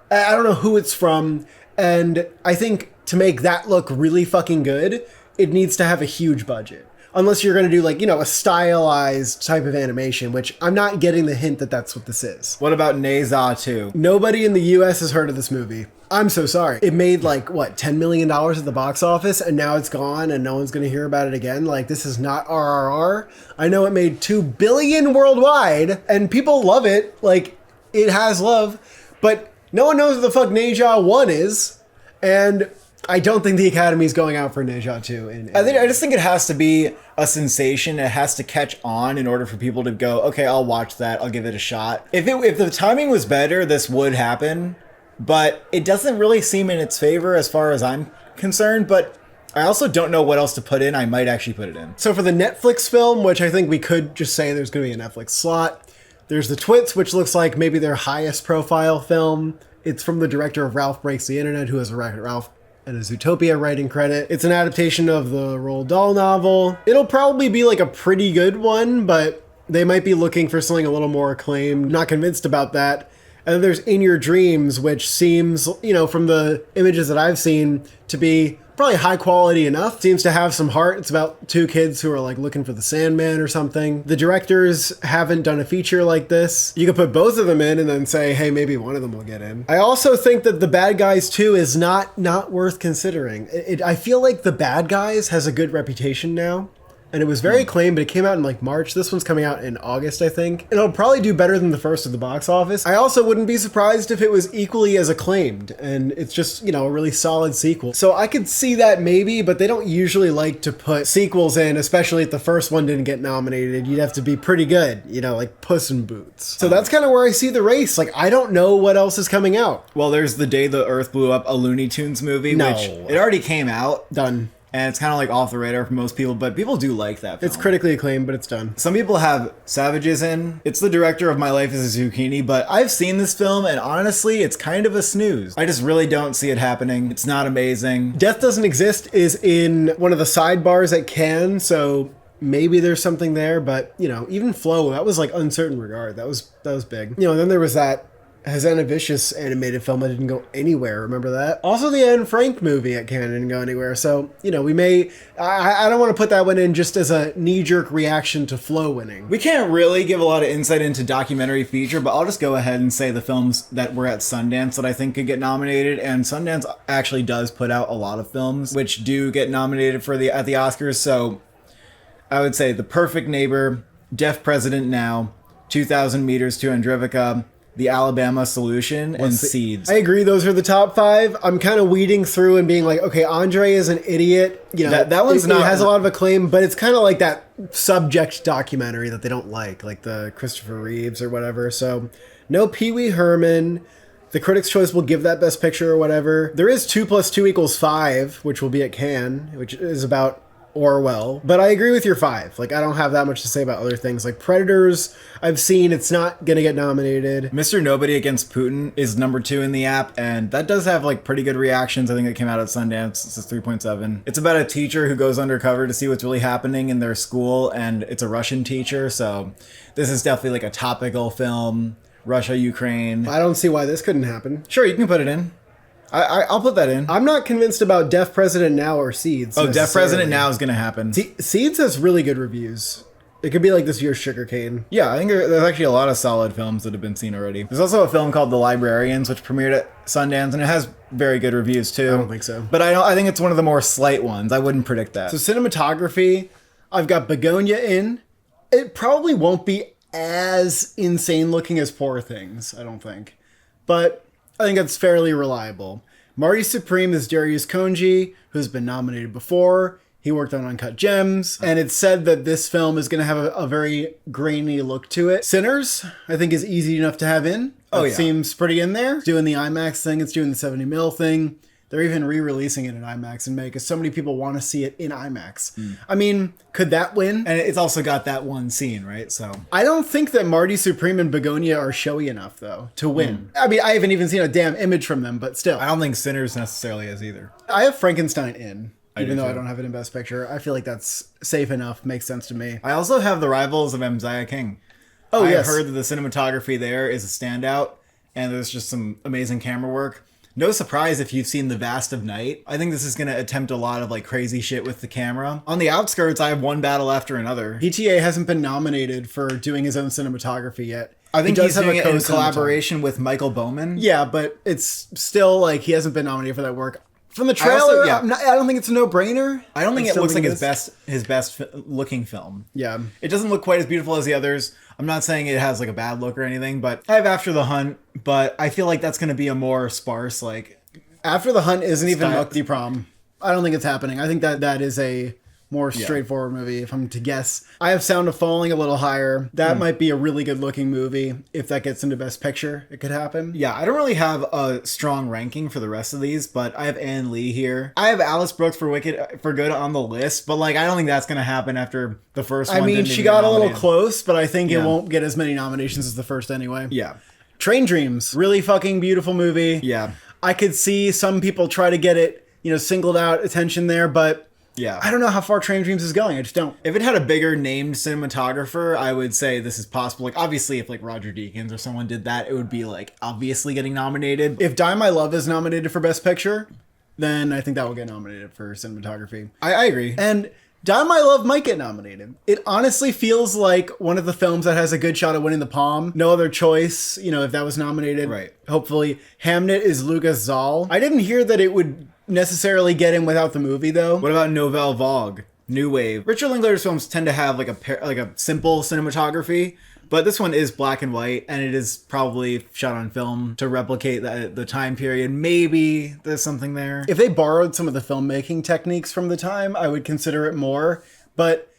I don't know who it's from, and I think to make that look really fucking good, it needs to have a huge budget. Unless you're going to do like, a stylized type of animation, which I'm not getting the hint that that's what this is. What about Neza 2? Nobody in the US has heard of this movie. I'm so sorry. It made like, $10 million at the box office, and now it's gone and no one's going to hear about it again. Like, this is not RRR. I know it made $2 billion worldwide, and people love it. Like, it has love, but no one knows what the fuck Neja 1 is, and I don't think the Academy's going out for Neja 2. I just think it has to be a sensation. It has to catch on in order for people to go, okay, I'll watch that. I'll give it a shot. If the timing was better, this would happen. But it doesn't really seem in its favor as far as I'm concerned. But I also don't know what else to put in. I might actually put it in. So for the Netflix film, which I think we could just say there's going to be a Netflix slot, there's The Twits, which looks like maybe their highest profile film. It's from the director of Ralph Breaks the Internet, who has directed Ralph and a Zootopia writing credit. It's an adaptation of the Roald Dahl novel. It'll probably be like a pretty good one, but they might be looking for something a little more acclaimed. Not convinced about that. And then there's In Your Dreams, which seems, you know, from the images that I've seen, to be probably high quality enough. Seems to have some heart. It's about two kids who are like looking for the Sandman or something. The directors haven't done a feature like this. You could put both of them in and then say, hey, maybe one of them will get in. I also think that The Bad Guys 2 is not worth considering. I feel like The Bad Guys has a good reputation now. And it was very acclaimed, but it came out in like March. This one's coming out in August, I think. It'll probably do better than the first at the box office. I also wouldn't be surprised if it was equally as acclaimed, and it's just, you know, a really solid sequel. So I could see that maybe, but they don't usually like to put sequels in, especially if the first one didn't get nominated. You'd have to be pretty good, you know, like Puss in Boots. So that's kind of where I see the race. Like, I don't know what else is coming out. Well, there's The Day the Earth Blew Up, a Looney Tunes movie, which it already came out. Done. And it's kind of like off the radar for most people, but people do like that film. It's critically acclaimed, but it's done. Some people have Savages in. It's the director of My Life as a Zucchini, but I've seen this film, and honestly, it's kind of a snooze. I just really don't see it happening. It's not amazing. Death Doesn't Exist is in one of the sidebars at Cannes, so maybe there's something there, but, you know, even Flow, that was like Uncertain Regard. That was big. You know, and then there was that Hosanna Vicious animated film that didn't go anywhere. Remember that? Also, the Anne Frank movie at Cannes didn't go anywhere. So, you know, we may... I don't want to put that one in just as a knee-jerk reaction to Flow winning. We can't really give a lot of insight into documentary feature, but I'll just go ahead and say the films that were at Sundance that I think could get nominated. And Sundance actually does put out a lot of films which do get nominated for at the Oscars. So I would say The Perfect Neighbor, Deaf President Now, 2,000 Meters to Andrivica, The Alabama Solution, and Seeds. I agree, those are the top 5. I'm kind of weeding through and being like, okay, Andre is an idiot. You know, that one's not... It has a lot of acclaim, but it's kind of like that subject documentary that they don't like the Christopher Reeves or whatever. So, no Pee Wee Herman. The Critics' Choice will give that Best Picture or whatever. There is 2 + 2 = 5, which will be at Cannes, which is about Orwell. But I agree with your 5. Like, I don't have that much to say about other things. Like Predators, I've seen, it's not gonna get nominated. Mr. Nobody Against Putin is number 2 in the app, and that does have like pretty good reactions. I think it came out at Sundance. It's a 3.7. It's about a teacher who goes undercover to see what's really happening in their school, and it's a Russian teacher, so this is definitely like a topical film. Russia, Ukraine. I don't see why this couldn't happen. Sure, you can put it in. I'll put that in. I'm not convinced about Deaf President Now or Seeds. Oh, Deaf President Now is going to happen. Seeds has really good reviews. It could be like this year's Sugarcane. Yeah, I think there's actually a lot of solid films that have been seen already. There's also a film called The Librarians, which premiered at Sundance, and it has very good reviews too. I don't think so. But I think it's one of the more slight ones. I wouldn't predict that. So cinematography, I've got Begonia in. It probably won't be as insane looking as Poor Things, I don't think. But I think that's fairly reliable. Marty Supreme is Darius Konji, who's been nominated before. He worked on Uncut Gems, and it's said that this film is going to have a very grainy look to it. Sinners, I think, is easy enough to have in. It seems pretty in there. It's doing the IMAX thing. It's doing the 70mm thing. They're even re-releasing it in IMAX in May because so many people want to see it in IMAX. I mean, could that win? And it's also got that one scene, right? So I don't think that Marty Supreme and Begonia are showy enough, though, to win. I mean, I haven't even seen a damn image from them, but still. I don't think Sinners necessarily is either. I have Frankenstein in. Even though I don't have it in Best Picture, I feel like that's safe enough. Makes sense to me. I also have The Rivals of Mziah King. Oh, yes. I heard that the cinematography there is a standout, and there's just some amazing camera work. No surprise if you've seen The Vast of Night. I think this is going to attempt a lot of like crazy shit with the camera. On the outskirts, I have One Battle After Another. PTA hasn't been nominated for doing his own cinematography yet. I think he's doing it in collaboration with Michael Bowman. Yeah, but it's still like he hasn't been nominated for that work. From the trailer, I don't think it's a no-brainer. I don't think it looks like his best looking film. Yeah. It doesn't look quite as beautiful as the others. I'm not saying it has like a bad look or anything, but I have After the Hunt, but I feel like that's going to be a more sparse, like... After the Hunt isn't even Mukti Prom. I don't think it's happening. I think that is a more straightforward movie, if I'm to guess. I have Sound of Falling a little higher. That might be a really good looking movie. If that gets into Best Picture, it could happen. Yeah, I don't really have a strong ranking for the rest of these, but I have Ann Lee here. I have Alice Brooks for Good on the list, but like I don't think that's going to happen after the first one. I mean, she got a little close, but I think it won't get as many nominations as the first anyway. Yeah. Train Dreams, really fucking beautiful movie. Yeah. I could see some people try to get it singled out attention there, but Yeah. I don't know how far Train Dreams is going. I just don't. If it had a bigger named cinematographer, I would say this is possible. Like, obviously, if like Roger Deakins or someone did that, it would be like obviously getting nominated. If Die My Love is nominated for Best Picture, then I think that will get nominated for cinematography. I agree. And Die My Love might get nominated. It honestly feels like one of the films that has a good shot at winning the Palm. No Other Choice, if that was nominated. Right. Hopefully. Hamnet is Lucas Zoll. I didn't hear that it would necessarily get in without the movie, though. What about Nouvelle Vague? New Wave. Richard Linklater's films tend to have like a simple cinematography, but this one is black and white, and it is probably shot on film to replicate the time period. Maybe there's something there. If they borrowed some of the filmmaking techniques from the time, I would consider it more. But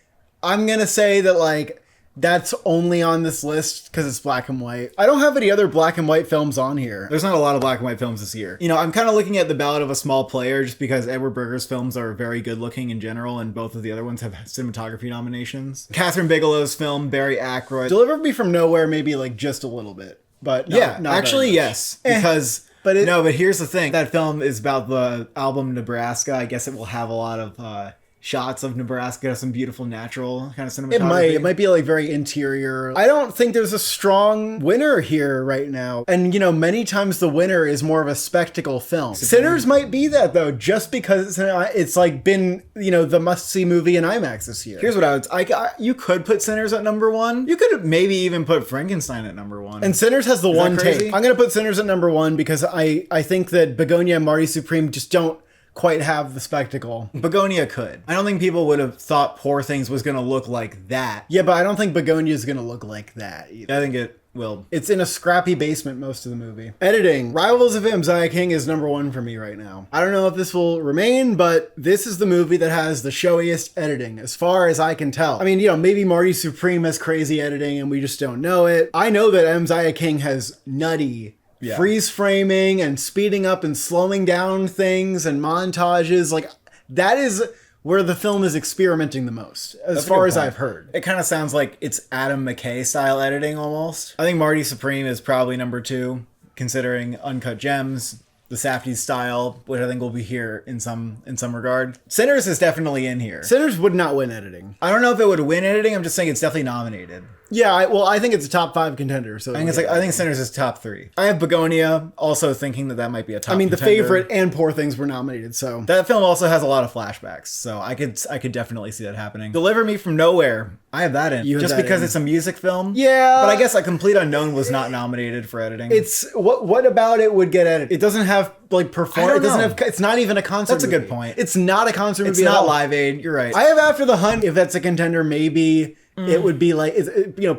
I'm going to say that, like, that's only on this list because it's black and white. I don't have any other black and white films on here. There's not a lot of black and white films this year. I'm kind of looking at The Ballad of a Small Player just because Edward Berger's films are very good looking in general, and both of the other ones have cinematography nominations. Catherine Bigelow's film, Barry Ackroyd. Deliver Me From Nowhere, maybe like just a little bit. But not actually, very much. yes. Because... But here's the thing. That film is about the album Nebraska. I guess it will have a lot of shots of Nebraska, some beautiful natural kind of cinematography. It might be like very interior. I don't think there's a strong winner here right now. And many times the winner is more of a spectacle film. Sinners might be that though, just because it's like been, the must-see movie in IMAX this year. Here's what you could put Sinners at number 1. You could maybe even put Frankenstein at number 1. And Sinners has the one crazy? take. I'm going to put Sinners at number 1 because I think that Begonia and Marty Supreme just don't quite have the spectacle. Begonia could. I don't think people would have thought Poor Things was going to look like that. Yeah, but I don't think Begonia is going to look like that either. I think it will. It's in a scrappy basement most of the movie. Editing. Rivals of Messiah King is number 1 for me right now. I don't know if this will remain, but this is the movie that has the showiest editing, as far as I can tell. I mean, maybe Marty Supreme has crazy editing and we just don't know it. I know that Messiah King has nutty freeze framing and speeding up and slowing down things and montages. Like, that is where the film is experimenting the most, as far as I've heard. It kind of sounds like it's Adam McKay style editing almost. I think Marty Supreme is probably number 2, considering Uncut Gems, the Safdie style, which I think will be here in some regard. Sinners is definitely in here. Sinners would not win editing. I don't know if it would win editing. I'm just saying it's definitely nominated. Yeah, I think it's a top 5 contender. So I think Sinners is top 3. I have Begonia, also thinking that might be a top. The contender. Favorite and Poor Things were nominated, so that film also has a lot of flashbacks, so I could definitely see that happening. Deliver Me From Nowhere, I have that in just because it's a music film. Yeah, but I guess Complete Unknown was not nominated for editing. It's what about it would get edited? It doesn't have like performance. It doesn't have. It's not even a concert. That's movie. A good point. It's not a concert movie. It's not Live Aid. You're right. I have After the Hunt. If that's a contender, maybe. It would be like,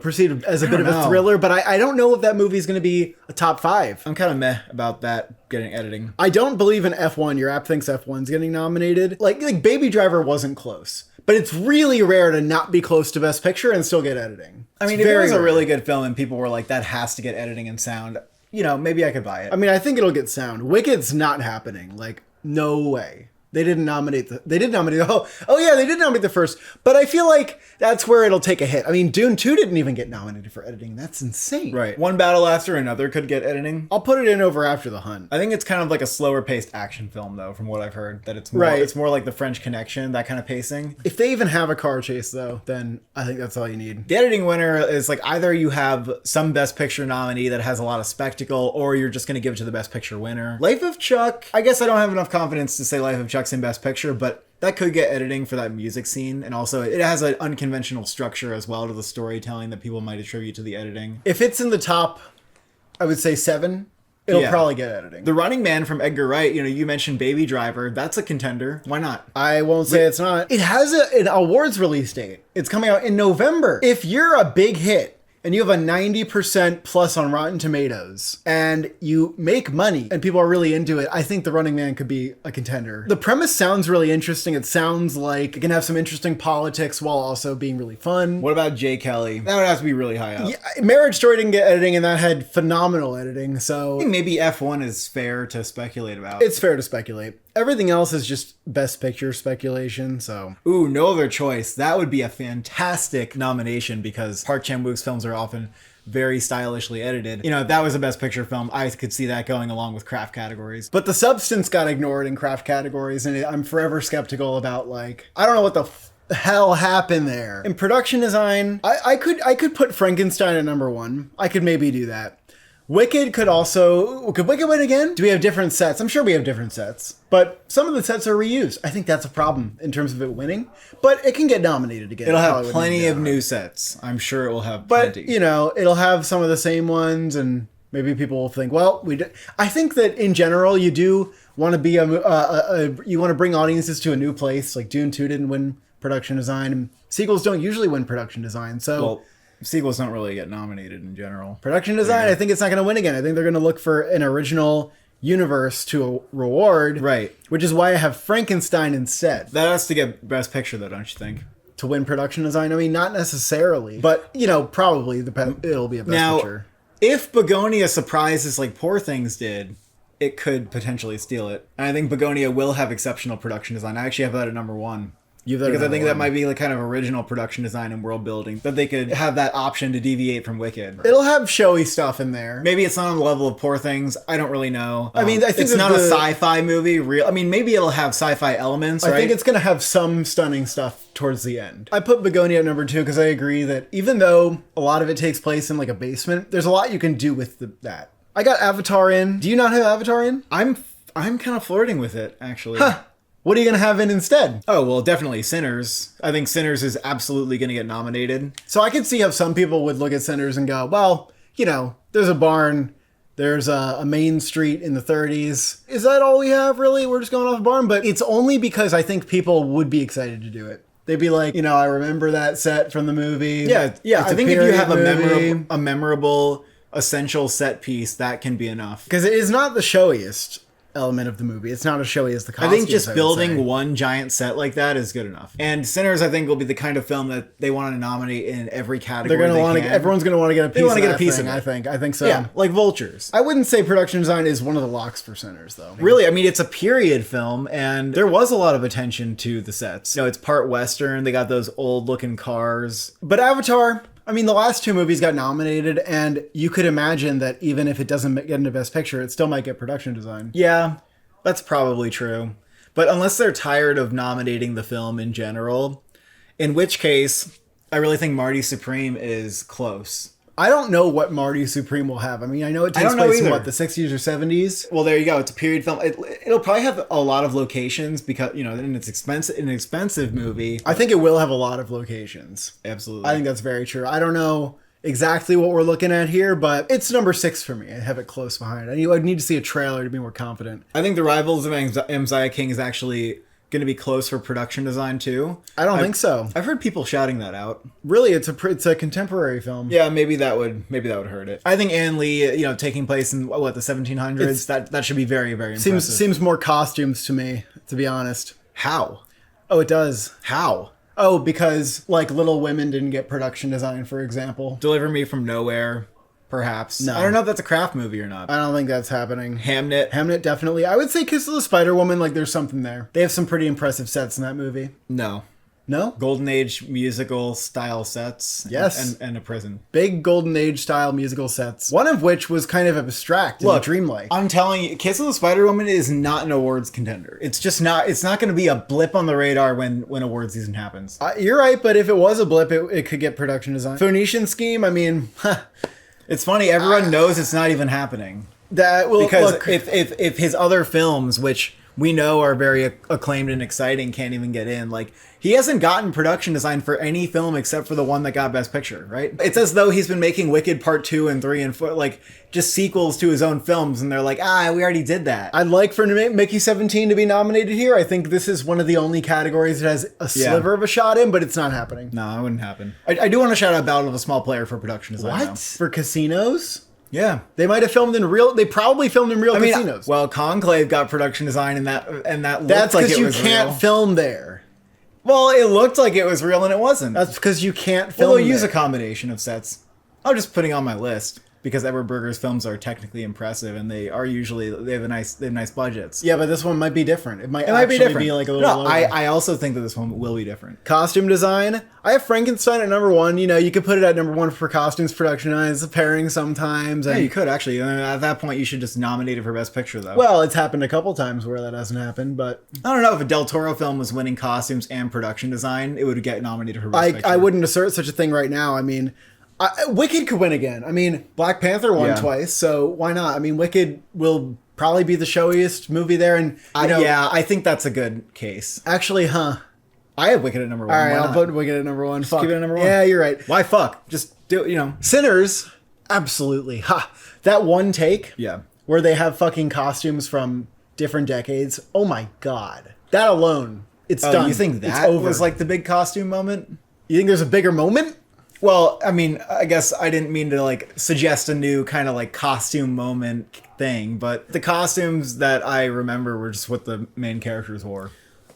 perceived as a bit of a thriller, but I don't know if that movie is going to be a top 5. I'm kind of meh about that getting editing. I don't believe in F1. Your app thinks F1's getting nominated. Like Baby Driver wasn't close, but it's really rare to not be close to Best Picture and still get editing. I mean, if it was a really good film and people were like, that has to get editing and sound, maybe I could buy it. I think it'll get sound. Wicked's not happening. Like, no way. They didn't nominate they did nominate they did nominate the first, but I feel like that's where it'll take a hit. Dune 2 didn't even get nominated for editing. That's insane. Right. One battle after another could get editing. I'll put it in over After the Hunt. I think it's kind of like a slower paced action film though, from what I've heard, that it's more, it's more like The French Connection, that kind of pacing. If they even have a car chase though, then I think that's all you need. The editing winner is like either you have some Best Picture nominee that has a lot of spectacle, or you're just going to give it to the Best Picture winner. Life of Chuck, I guess I don't have enough confidence to say Life of Chuck's in Best Picture, but that could get editing for that music scene, and also it has an unconventional structure as well to the storytelling that people might attribute to the editing. If it's in the top, I would say 7, it'll probably get editing. The Running Man from Edgar Wright, you mentioned Baby Driver, that's a contender. Why not? I won't say it's not. It has an awards release date. It's coming out in November. If you're a big hit, and you have a 90% plus on Rotten Tomatoes, and you make money, and people are really into it, I think The Running Man could be a contender. The premise sounds really interesting. It sounds like it can have some interesting politics while also being really fun. What about Jay Kelly? That would have to be really high up. Yeah, Marriage Story didn't get editing, and that had phenomenal editing, so... I think maybe F1 is fair to speculate about. It's fair to speculate. Everything else is just Best Picture speculation, so... Ooh, No Other Choice. That would be a fantastic nomination because Park Chan-wook's films are often very stylishly edited. You know, if that was a Best Picture film, I could see that going along with craft categories. But the substance got ignored in craft categories, and I'm forever skeptical about, like... I don't know what the hell happened there. In production design, I could put Frankenstein at number 1. I could maybe do that. Wicked could Wicked win again? Do we have different sets? I'm sure we have different sets. But some of the sets are reused. I think that's a problem in terms of it winning. But it can get nominated again. It'll have plenty of new sets. I'm sure it will have plenty. But, you know, it'll have some of the same ones, and maybe people will think, well, I think that in general, you do want to be you want to bring audiences to a new place. Like Dune 2 didn't win production design, and sequels don't usually win production design. So... Well, sequels don't really get nominated in general. Production design, I think it's not going to win again. I think they're going to look for an original universe to reward. Right. Which is why I have Frankenstein instead. That has to get Best Picture, though, don't you think? To win production design? I mean, not necessarily. But, you know, probably it'll be a Best Picture. If Begonia surprises like Poor Things did, it could potentially steal it. And I think Begonia will have exceptional production design. I actually have that at number 1. Because I think that might be like kind of original production design and world building, that they could have that option to deviate from Wicked. It'll have showy stuff in there. Maybe it's not on the level of Poor Things. I don't really know. I mean, I think it's not a sci-fi movie. Maybe it'll have sci-fi elements, right? I think it's going to have some stunning stuff towards the end. I put Begonia at number 2 because I agree that even though a lot of it takes place in like a basement, there's a lot you can do with that. I got Avatar in. Do you not have Avatar in? I'm kind of flirting with it, actually. Huh. What are you going to have in instead? Oh, well, definitely Sinners. I think Sinners is absolutely going to get nominated. So I could see how some people would look at Sinners and go, well, you know, there's a barn, there's a main street in the 30s. Is that all we have, really? We're just going off a barn? But it's only because I think people would be excited to do it. They'd be like, you know, I remember that set from the movie. Yeah. I think if you have a memorable, essential set piece, that can be enough. Because it is not the showiest element of the movie. It's not as showy as the costumes. I think just building one giant set like that is good enough. And Sinners, I think, will be the kind of film that they want to nominate in every category. Everyone's going to want to get a piece. They want to get a piece of it. I think so. Yeah, like Vultures. I wouldn't say production design is one of the locks for Sinners, though. Really, I mean, it's a period film, and there was a lot of attention to the sets. You know, it's part Western. They got those old-looking cars. But Avatar, I mean, the last 2 movies got nominated, and you could imagine that even if it doesn't get into Best Picture, it still might get production design. Yeah. That's probably true. But unless they're tired of nominating the film in general, in which case, I really think Marty Supreme is close. I don't know what Marty Supreme will have. I mean, I know it takes place in, what, the 60s or 70s? Well, there you go. It's a period film. It'll probably have a lot of locations because, you know, and it's an expensive movie. I think it will have a lot of locations. Absolutely. I think that's very true. I don't know exactly what we're looking at here, but it's number 6 for me. I have it close behind. I'd need to see a trailer to be more confident. I think The Rivals of Mziah King is actually going to be close for production design too. I don't think so. I've heard people shouting that out. Really, it's a contemporary film. Yeah, maybe that would hurt it. I think Ann Lee, you know, taking place in the 1700s, that should be very, very impressive. Seems more costumes to me, to be honest. How? Oh, it does. How? Oh, because, like, Little Women didn't get production design, for example. Deliver Me from Nowhere, perhaps. No. I don't know if that's a craft movie or not. I don't think that's happening. Hamnet, definitely. I would say Kiss of the Spider Woman, like, there's something there. They have some pretty impressive sets in that movie. No. No? Golden Age musical style sets. Yes. And a prison. Big Golden Age style musical sets. One of which was kind of abstract and dreamlike. I'm telling you, Kiss of the Spider Woman is not an awards contender. It's just not. It's not going to be a blip on the radar when awards season happens. You're right, but if it was a blip, it could get production design. Phoenician Scheme, I mean, it's funny. Everyone knows it's not even happening. Because if his other films, which we know are very acclaimed and exciting, can't even get in. Like, he hasn't gotten production design for any film except for the one that got Best Picture, right? It's as though he's been making Wicked Part 2 and 3 and 4, like, just sequels to his own films, and they're like, we already did that. I'd like for Mickey 17 to be nominated here. I think this is one of the only categories that has a sliver of a shot in, but it's not happening. No, it wouldn't happen. I do want to shout out Battle of a Small Player for production design. What? Though. For casinos? Yeah, they might have filmed in real. They probably filmed in real casinos. Well, Conclave got production design, and that that's like because you can't real. film there. Well, it looked like it was real, and it wasn't. That's because you can't film. Well, they'll use a combination of sets. I'm just putting on my list. because Edward Berger's films are technically impressive, and they have nice budgets. Yeah, but this one might be different. It might Be different. be like a little no, lower. I also think that this one will be different. Costume design. I have Frankenstein at number 1. You know, you could put it at number 1 for costumes, production design, pairing sometimes. And, Yeah, you could actually. At that point, you should just nominate it for Best Picture, though. well, it's happened a couple times where that hasn't happened, but I don't know if a Del Toro film was winning costumes and production design, it would get nominated for Best Picture. I wouldn't assert such a thing right now. I mean, Wicked could win again. I mean, Black Panther won twice, so why not? I mean, Wicked will probably be the showiest movie there, and yeah, I think that's a good case. Actually, I have Wicked at number 1. All right, Why I'll not? put Wicked at number 1. Fuck. Keep it at number 1. Yeah, you're right. Why fuck? Just do it, Sinners, absolutely. That one take, Yeah. where they have fucking costumes from different decades. Oh my god, that alone, it's done. You think It's that over. was like the big costume moment? You think there's a bigger moment? Well, I mean, I guess I didn't mean to like suggest a new kind of like costume moment thing, but the costumes that I remember were just what the main characters wore.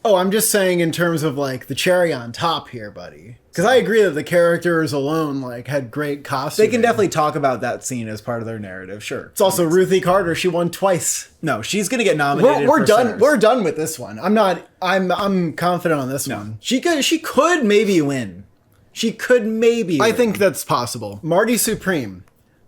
Oh, I'm just saying in terms of like the cherry on top here, buddy. Because I agree that the characters alone like had great costumes. They can definitely talk about that scene as part of their narrative, sure. It's also Ruthie Carter. She won twice. No, she's gonna get nominated. We're for done. Sinners. We're done with this one. I'm confident on this one. She could maybe win. She could maybe. I win. think that's possible. Marty Supreme.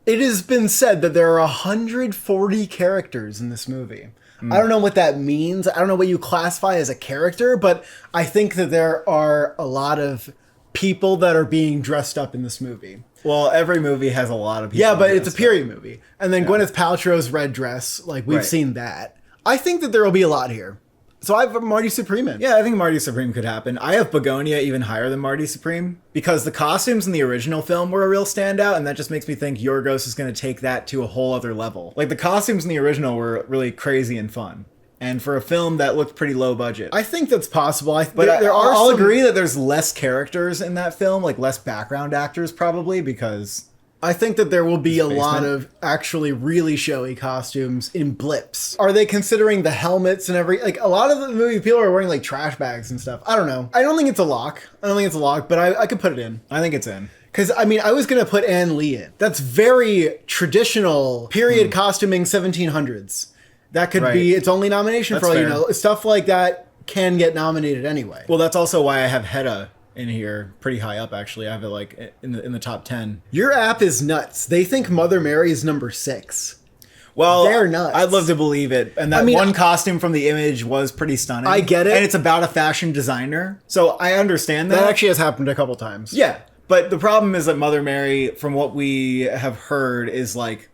It has been said that there are 140 characters in this movie. I don't know what that means. I don't know what you classify as a character, but I think that there are a lot of people that are being dressed up in this movie. Well, every movie has a lot of people. Yeah, but it's a dressed up. period movie. And then Gwyneth Paltrow's red dress, like we've Right. seen that. I think that there will be a lot here. So I have Marty Supreme in. Yeah, I think Marty Supreme could happen. I have Begonia even higher than Marty Supreme because the costumes in the original film were a real standout, and that just makes me think Yorgos is going to take that to a whole other level. Like the costumes in the original were really crazy and fun, and for a film that looked pretty low budget. I think that's possible. I'll agree that there's less characters in that film, like less background actors probably, because I think that there will be a Basement. lot of actually really showy costumes in blips. Are they considering the helmets and like a lot of the movie people are wearing like trash bags and stuff. I don't know. I don't think it's a lock. But I could put it in. I think it's in. Because, I mean, I was going to put Ann Lee in. That's very traditional period costuming 1700s. That could be its only nomination That's for all you fair. know. Stuff like that can get nominated anyway. Well, that's also why I have Hedda in here pretty high up, actually. I have it like in the top 10. Your app is nuts. They think Mother Mary is number 6. Well, They're nuts. I'd love to believe it. And that I mean, one costume from the image was pretty stunning. I get it. And it's about a fashion designer. So I understand that. That actually has happened a couple times. Yeah. But the problem is that Mother Mary, from what we have heard, is like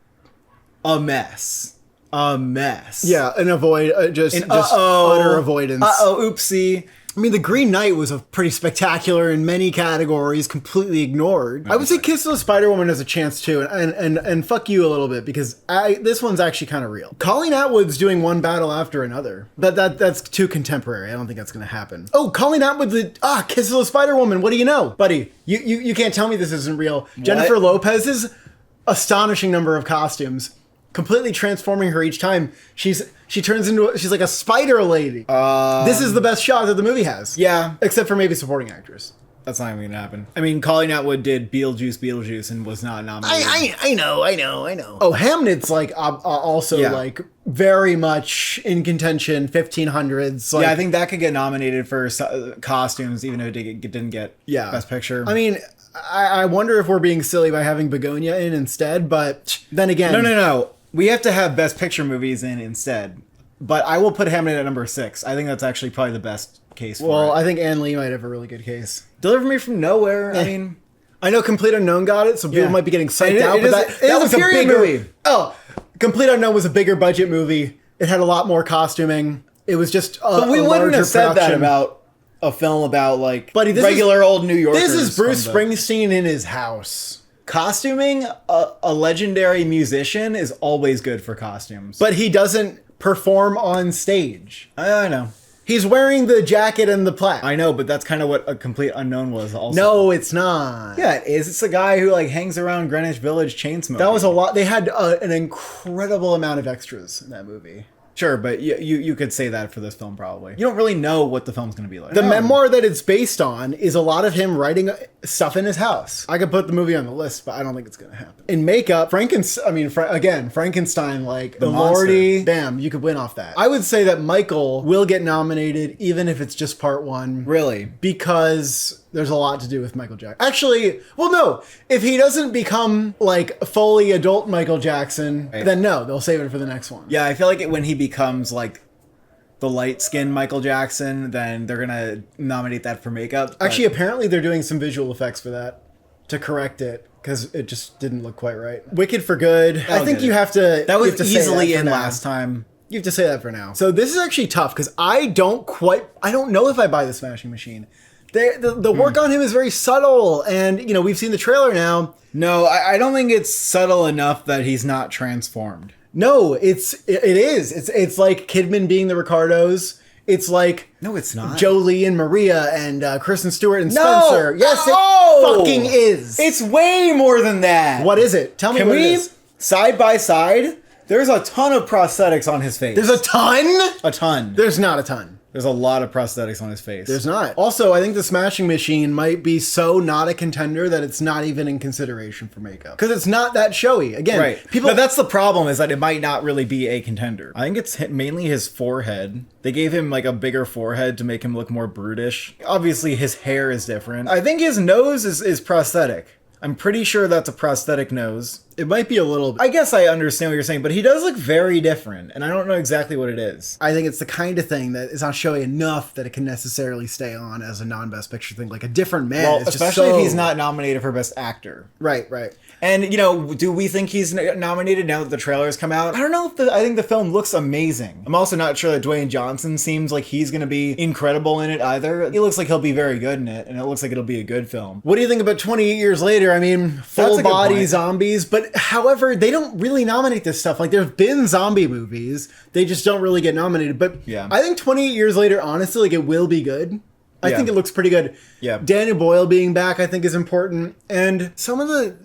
a mess. A mess. Yeah, and avoid just uh-oh. utter avoidance. Oopsie. I mean, The Green Knight was a pretty spectacular in many categories, completely ignored. I would say Kiss of the Spider-Woman has a chance too, and fuck you a little bit because this one's actually kind of real. Colleen Atwood's doing one battle after another, but that's too contemporary. I don't think that's going to happen. Oh, Colleen Atwood, Kiss of the Spider-Woman. What do you know, buddy? You can't tell me this isn't real. Jennifer Lopez's astonishing number of costumes. Completely transforming her each time. She's like a spider lady. This is the best shot that the movie has. Yeah. Except for maybe supporting actress. That's not even gonna happen. I mean, Colleen Atwood did Beetlejuice, and was not nominated. I know. Oh, Hamnet's like also like very much in contention. 1500s. Like, Yeah, I think that could get nominated for costumes, even if it didn't get Best Picture. I mean, I wonder if we're being silly by having Begonia in instead. But then again, No. We have to have Best Picture movies in instead. But I will put Hamnet at number 6. I think that's actually probably the best case for Well, it. I think Ann Lee might have a really good case. Deliver Me From Nowhere, I mean... I know Complete Unknown got it, so people might be getting psyched out. But that was a period bigger movie. Oh, Complete Unknown was a bigger budget movie. It had a lot more costuming. It was just But we wouldn't have said that production. about a film about, like, Buddy, this regular old New Yorkers. This is Bruce from the- Springsteen in his house. Costuming, a legendary musician is always good for costumes. But he doesn't perform on stage. I know. He's wearing the jacket and the plaid. I know, but that's kind of what A Complete Unknown was also. No, it's not. Yeah, it is. It's a guy who, like, hangs around Greenwich Village chain smoking. That was a lot. They had an incredible amount of extras in that movie. Sure, but you could say that for this film probably. You don't really know what the film's going to be like. The memoir that it's based on is a lot of him writing stuff in his house. I could put the movie on the list, but I don't think it's going to happen. In makeup, Frankenstein, like the Lordy, bam, you could win off that. I would say that Michael will get nominated even if it's just part one. Really? Because there's a lot to do with Michael Jackson. Actually, well, no. If he doesn't become like fully adult Michael Jackson, then no, they'll save it for the next one. Yeah, I feel like when he becomes like the light-skinned Michael Jackson, then they're gonna nominate that for makeup. Actually, apparently they're doing some visual effects for that to correct it because it just didn't look quite right. Wicked for Good. I think you have to. That was easily in last time. You have to say that for now. So this is actually tough because I don't know if I buy the Smashing Machine. The work on him is very subtle, and you know we've seen the trailer now. No, I don't think it's subtle enough that he's not transformed. No, it is. It's like Kidman being the Ricardos. It's like no, it's not. Jolie and Maria and Kristen Stewart and Spencer. Yes, it fucking is. It's way more than that. What is it? Tell me what it is. Side by side? There's a ton of prosthetics on his face. There's a ton? A ton. There's not a ton. There's a lot of prosthetics on his face. There's not. Also, I think the Smashing Machine might be so not a contender that it's not even in consideration for makeup. Because it's not that showy. Again, right. But that's the problem, is that it might not really be a contender. I think it's mainly his forehead. They gave him like a bigger forehead to make him look more brutish. Obviously, his hair is different. I think his nose is prosthetic. I'm pretty sure that's a prosthetic nose. It might be a little... I guess I understand what you're saying, but he does look very different, and I don't know exactly what it is. I think it's the kind of thing that is not showy enough that it can necessarily stay on as a non-Best Picture thing. Like a different man. Well, especially if he's not nominated for Best Actor. Right, right. And, you know, do we think he's nominated now that the trailers come out? I don't know. I think the film looks amazing. I'm also not sure that Dwayne Johnson seems like he's going to be incredible in it either. He looks like he'll be very good in it, and it looks like it'll be a good film. What do you think about 28 years later? I mean, full body zombies, but however, they don't really nominate this stuff. Like, there's been zombie movies. They just don't really get nominated. But yeah. I think 28 years later, honestly, like, it will be good. I think it looks pretty good. Yeah. Daniel Boyle being back, I think, is important. And some of the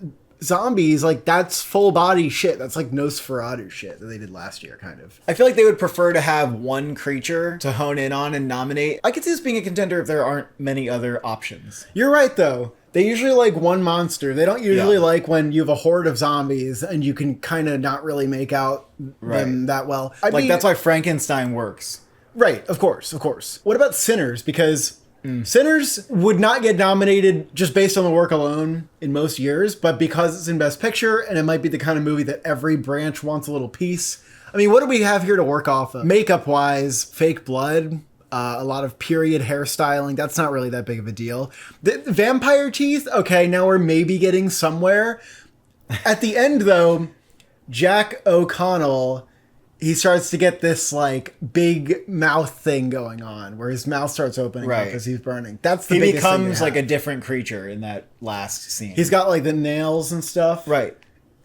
zombies, like, that's full body shit. That's like Nosferatu shit that they did last year, kind of. I feel like they would prefer to have one creature to hone in on and nominate. I could see this being a contender if there aren't many other options. You're right, though. They usually like one monster. They don't usually like when you have a horde of zombies and you can kind of not really make out them that well. That's why Frankenstein works. Right, of course, of course. What about Sinners? Because Sinners would not get nominated just based on the work alone in most years, but because it's in Best Picture and it might be the kind of movie that every branch wants a little piece. I mean, what do we have here to work off of? Makeup-wise, fake blood. A lot of period hairstyling. That's not really that big of a deal. The vampire teeth. Okay, now we're maybe getting somewhere. At the end, though, Jack O'Connell, he starts to get this like big mouth thing going on, where his mouth starts opening up as he's burning. That's the biggest thing. He becomes like a different creature in that last scene. He's got like the nails and stuff. Right.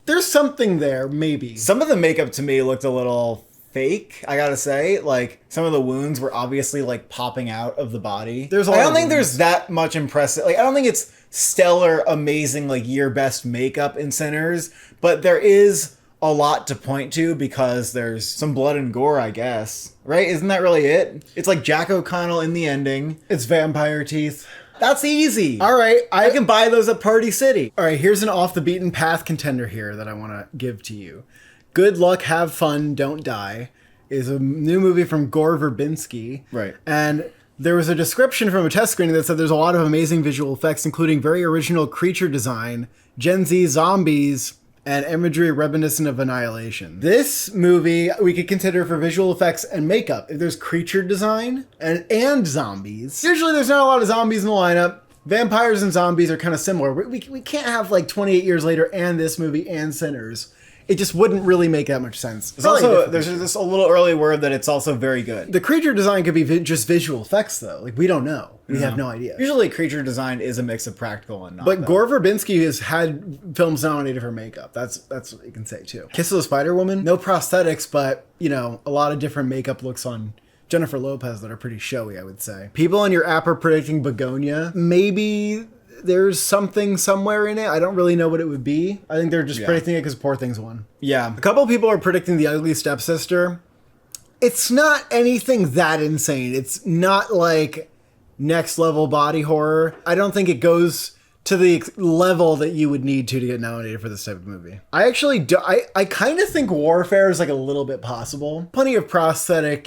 There's something there, maybe. Some of the makeup to me looked a little fake, I gotta say. Like, some of the wounds were obviously like popping out of the body. I don't think there's that much impressive, like, I don't think it's stellar, amazing, like year best makeup in Sinners, but there is a lot to point to because there's some blood and gore, I guess. Right? Isn't that really it? It's like Jack O'Connell in the ending. It's vampire teeth. That's easy. All right. I can buy those at Party City. All right, here's an off the beaten path contender here that I want to give to you. Good Luck, Have Fun, Don't Die is a new movie from Gore Verbinski. Right. And there was a description from a test screening that said there's a lot of amazing visual effects, including very original creature design, Gen Z zombies, and imagery reminiscent of Annihilation. This movie we could consider for visual effects and makeup. If there's creature design and zombies. Usually there's not a lot of zombies in the lineup. Vampires and zombies are kind of similar. We can't have like 28 years later and this movie and Sinners. It just wouldn't really make that much sense. There's just a little early word that it's also very good. The creature design could be just visual effects, though. Like, we don't know. We have no idea. Usually creature design is a mix of practical and not. But Gore Verbinski has had films nominated for makeup. That's what you can say, too. Kiss of the Spider Woman, no prosthetics, but, you know, a lot of different makeup looks on Jennifer Lopez that are pretty showy, I would say. People on your app are predicting Begonia. Maybe there's something somewhere in it. I don't really know what it would be. I think they're just predicting it because Poor Things won. Yeah. A couple of people are predicting The Ugly Stepsister. It's not anything that insane. It's not like next level body horror. I don't think it goes to the level that you would need to get nominated for this type of movie. I actually do. I kind of think Warfare is like a little bit possible. Plenty of prosthetic,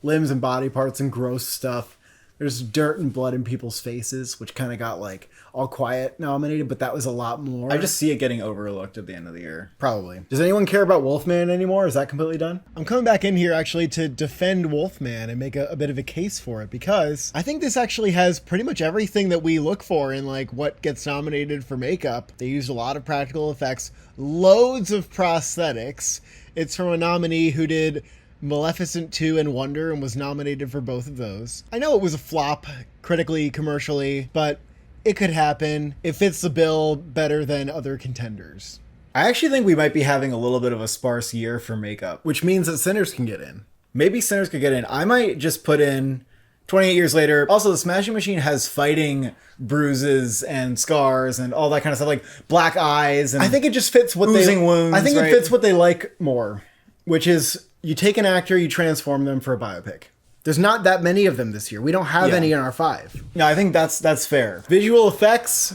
limbs and body parts and gross stuff. There's dirt and blood in people's faces, which kind of got like All Quiet nominated, but that was a lot more. I just see it getting overlooked at the end of the year. Probably. Does anyone care about Wolfman anymore? Is that completely done? I'm coming back in here actually to defend Wolfman and make a bit of a case for it, because I think this actually has pretty much everything that we look for in like what gets nominated for makeup. They used a lot of practical effects, loads of prosthetics. It's from a nominee who did Maleficent 2 and Wonder and was nominated for both of those. I know it was a flop critically, commercially, but it could happen. It fits the bill better than other contenders. I actually think we might be having a little bit of a sparse year for makeup. Which means that Sinners can get in. Maybe Sinners could get in. I might just put in 28 Years Later. Also, the Smashing Machine has fighting bruises and scars and all that kind of stuff, like black eyes and I think it just fits what oozing wounds. I think right? it fits what they like more, which is you take an actor, you transform them for a biopic. There's not that many of them this year. We don't have any in our 5. No, I think that's fair. Visual effects,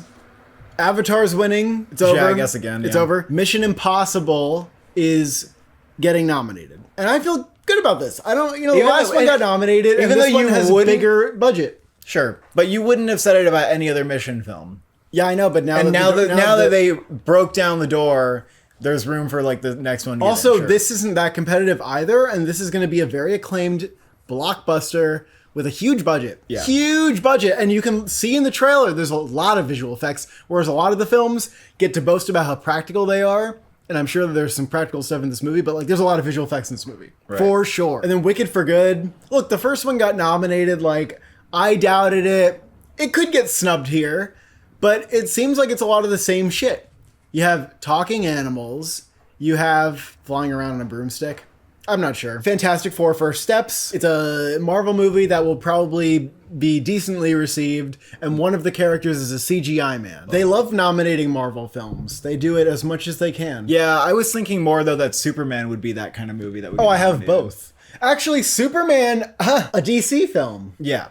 Avatar's winning. It's over. Yeah, I guess again. It's yeah. over. Mission Impossible is getting nominated. And I feel good about this. I don't, the last one got nominated, even and this though one you has a wouldn't- bigger budget. Sure, but you wouldn't have said it about any other Mission film. Yeah, I know, but now that they broke down the door, there's room for like the next one. Also, this isn't that competitive either, and this is going to be a very acclaimed blockbuster with a huge budget. Yeah. Huge budget. And you can see in the trailer, there's a lot of visual effects, whereas a lot of the films get to boast about how practical they are. And I'm sure that there's some practical stuff in this movie, but like there's a lot of visual effects in this movie. Right. For sure. And then Wicked for Good. Look, the first one got nominated. Like, I doubted it. It could get snubbed here, but it seems like it's a lot of the same shit. You have talking animals. You have flying around on a broomstick. I'm not sure. Fantastic Four First Steps. It's a Marvel movie that will probably be decently received, and one of the characters is a CGI man. They love nominating Marvel films. They do it as much as they can. Yeah, I was thinking more though that Superman would be that kind of movie that would. Oh, I have both. Actually, Superman, a DC film. Yeah.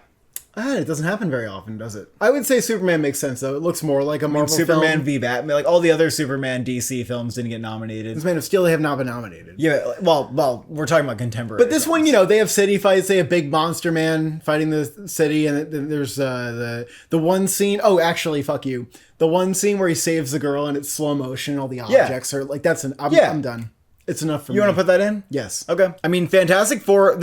It doesn't happen very often, does it? I would say Superman makes sense, though. It looks more like a Marvel Superman film. v Batman. Like all the other Superman DC films didn't get nominated. This Man of Steel, they have not been nominated. Yeah, well, we're talking about contemporary. But this films. one, they have city fights. They have big monster man fighting the city, and then there's the one scene. Oh, actually, fuck you. The one scene where he saves the girl and it's slow motion. And all the objects are like that's I'm done. It's enough for me. You want to put that in? Yes. Okay. I mean, Fantastic Four.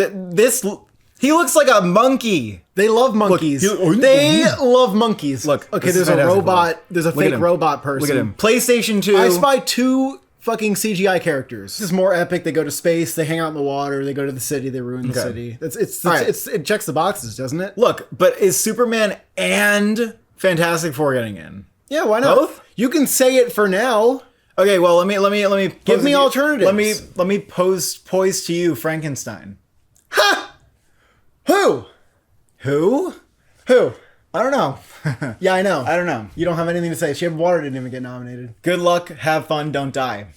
He looks like a monkey. They love monkeys. They love monkeys. Look, okay, there's a robot. There's a fake robot person. Look at him. PlayStation 2. I spy 2 fucking CGI characters. This is more epic. They go to space. They hang out in the water. They go to the city. They ruin the city. It checks the boxes, doesn't it? Look, but is Superman and Fantastic Four getting in? Yeah, why not? Both? You can say it for now. Okay, well, let me Give me alternatives. Let me poise to you Frankenstein. Ha! Who? I don't know. Yeah, I know. I don't know. You don't have anything to say. Shape of Water didn't even get nominated. Good luck, have fun, don't die.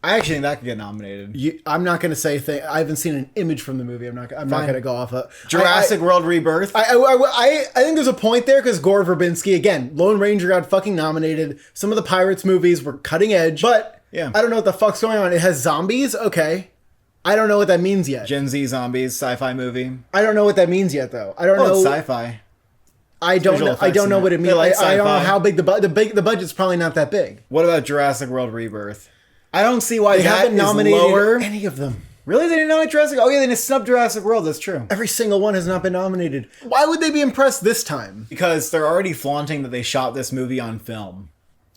I actually think that could get nominated. I'm not going to say I haven't seen an image from the movie. I'm not going to go off of Jurassic World Rebirth. I think there's a point there because Gore Verbinski, again, Lone Ranger got fucking nominated. Some of the Pirates movies were cutting edge, but yeah. I don't know what the fuck's going on. It has zombies? Okay. I don't know what that means yet. Gen Z zombies, sci-fi movie. I don't know what that means yet, though. I don't know. It's sci-fi. I don't know what it means. I don't know how big the budget's probably not that big. What about Jurassic World Rebirth? I don't see why they haven't nominated lower. Any of them. Really? They didn't nominate Jurassic? Oh yeah, they didn't snub Jurassic World. That's true. Every single one has not been nominated. Why would they be impressed this time? Because they're already flaunting that they shot this movie on film.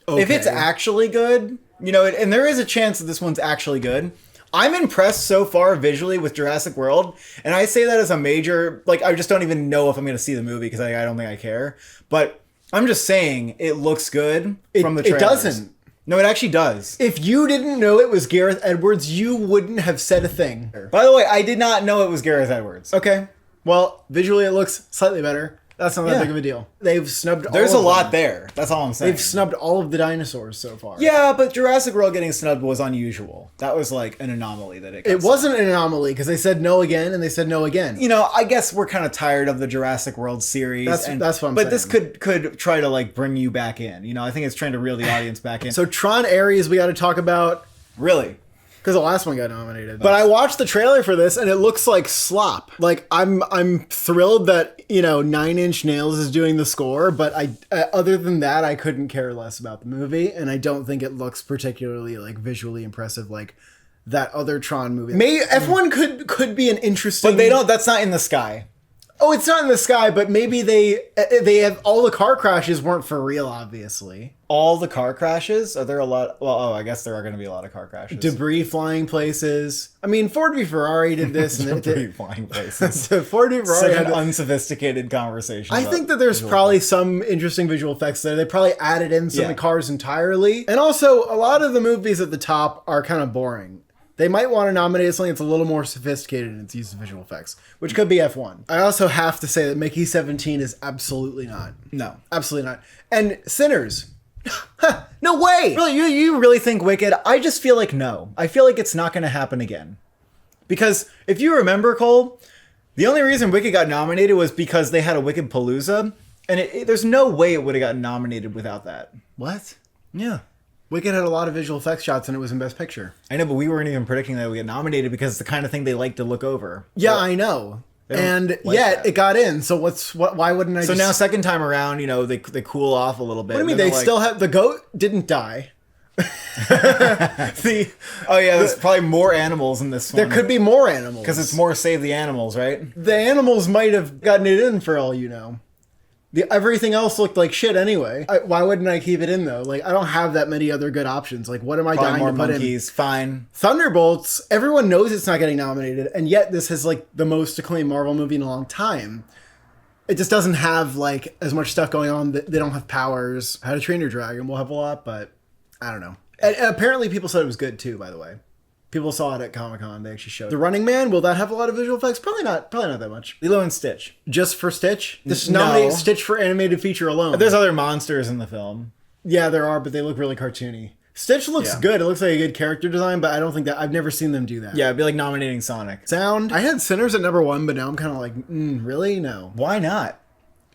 Okay. If it's actually good, and there is a chance that this one's actually good. I'm impressed so far visually with Jurassic World, and I say that as a major, I just don't even know if I'm going to see the movie because I don't think I care. But I'm just saying it looks good from the trailers. It doesn't. No, it actually does. If you didn't know it was Gareth Edwards, you wouldn't have said a thing. By the way, I did not know it was Gareth Edwards. Okay. Well, visually it looks slightly better. That's not that big of a deal. They've snubbed There's all a of lot them. there. That's all I'm saying. They've snubbed all of the dinosaurs so far. Yeah, but Jurassic World getting snubbed was unusual. That was like an anomaly that it got It wasn't an anomaly because they said no again and they said no again. You know, I guess we're kind of tired of the Jurassic World series. That's what I'm saying. But this could try to like bring you back in. You know, I think it's trying to reel the audience back in. So Tron Ares we got to talk about really? because the last one got nominated. But I watched the trailer for this and it looks like slop. Like I'm thrilled that, you know, 9 Inch Nails is doing the score, but other than that I couldn't care less about the movie and I don't think it looks particularly like visually impressive like that other Tron movie. Maybe F1 could be an interesting. But they don't. That's not in the sky. Oh, it's not in the sky, but maybe they have all the car crashes weren't for real, obviously. All the car crashes? Are there a lot? Well, I guess there are going to be a lot of car crashes. Debris flying places. I mean, Ford v Ferrari did this. Debris flying places. So Ford v Ferrari Such had an unsophisticated conversation. I think that there's probably some interesting visual effects there. They probably added in some of the cars entirely. And also, a lot of the movies at the top are kind of boring. They might want to nominate something that's a little more sophisticated in its use of visual effects, which could be F1. I also have to say that Mickey 17 is absolutely not. No. Absolutely not. And Sinners. No way! Really, you really think Wicked? I just feel like no. I feel like it's not going to happen again. Because if you remember, Cole, the only reason Wicked got nominated was because they had a Wicked Palooza, and there's no way it would have gotten nominated without that. What? Yeah. Wicked had a lot of visual effects shots and it was in Best Picture. I know, but we weren't even predicting that it would get nominated because it's the kind of thing they like to look over. Yeah, I know. And like yet that. it got in. So why wouldn't I So now second time around, you know, they cool off a little bit. What do you mean? They still have... The goat didn't die. There's probably more animals in this one. There could be more animals. Because it's more Save the Animals, right? The animals might have gotten it in for all you know. Everything else looked like shit anyway. Why wouldn't I keep it in though? Like I don't have that many other good options. Like what am I dying more to put monkeys, in? Fine. Thunderbolts. Everyone knows it's not getting nominated, and yet this is like the most acclaimed Marvel movie in a long time. It just doesn't have like as much stuff going on. They don't have powers. How to Train Your Dragon will have a lot, but I don't know. And apparently people said it was good too, by the way. People saw it at Comic-Con. They actually showed it. The Running Man, will that have a lot of visual effects? Probably not that much. Lilo and Stitch. Just for Stitch? This nominates Stitch for animated feature alone. There's other monsters in the film. Yeah, there are, but they look really cartoony. Stitch looks good. It looks like a good character design, but I don't think that... I've never seen them do that. Yeah, it'd be like nominating Sonic. Sound. I had Sinners at number 1, but now I'm kind of like, really? No. Why not?